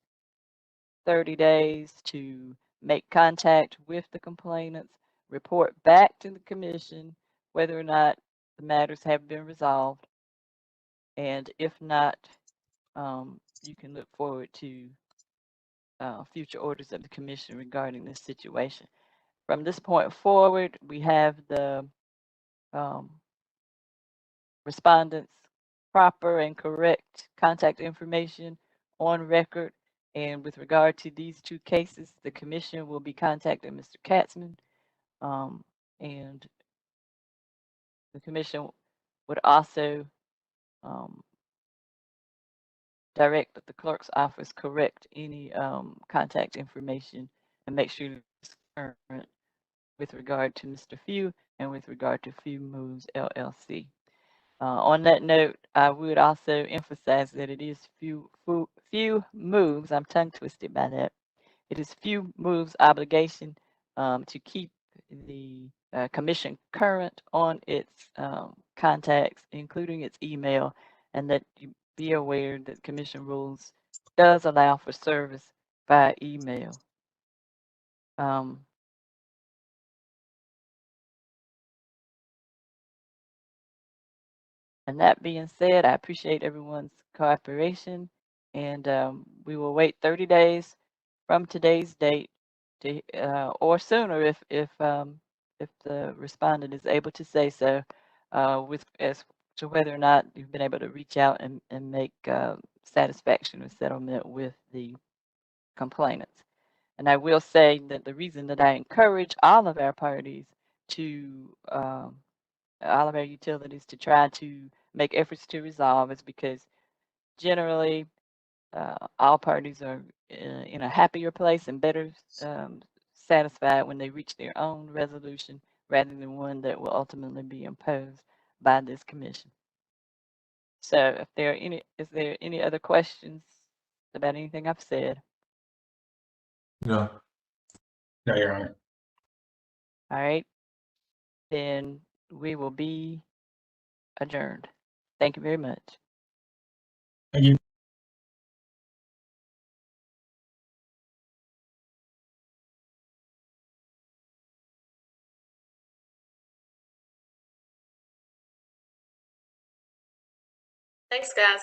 30 days to make contact with the complainants, report back to the commission whether or not the matters have been resolved, and if not, you can look forward to future orders of the commission regarding this situation. From this point forward, we have the respondents' proper and correct contact information on record. And with regard to these two cases, the commission will be contacting Mr. Katzman, and the commission would also direct that the clerk's office correct any contact information and make sure it's current with regard to Mr. Few and with regard to FUMUs LLC. On that note, I would also emphasize that it is FUMUs, I'm tongue twisted by that. It is FUMUs obligation to keep the commission current on its contacts, including its email, and that you be aware that commission rules does allow for service via email. And that being said, I appreciate everyone's cooperation, and we will wait 30 days from today's date to, or sooner if the respondent is able to say so, with as to whether or not you've been able to reach out and make satisfaction or settlement with the complainants. And I will say that the reason that I encourage all of our parties to all of our utilities to try to make efforts to resolve is because generally all parties are in a happier place and better satisfied when they reach their own resolution rather than one that will ultimately be imposed by this commission. So if there are is there any other questions about anything I've said? No. No, Your Honor. All right. Then we will be adjourned. Thank you very much. Thank you. Thanks, guys.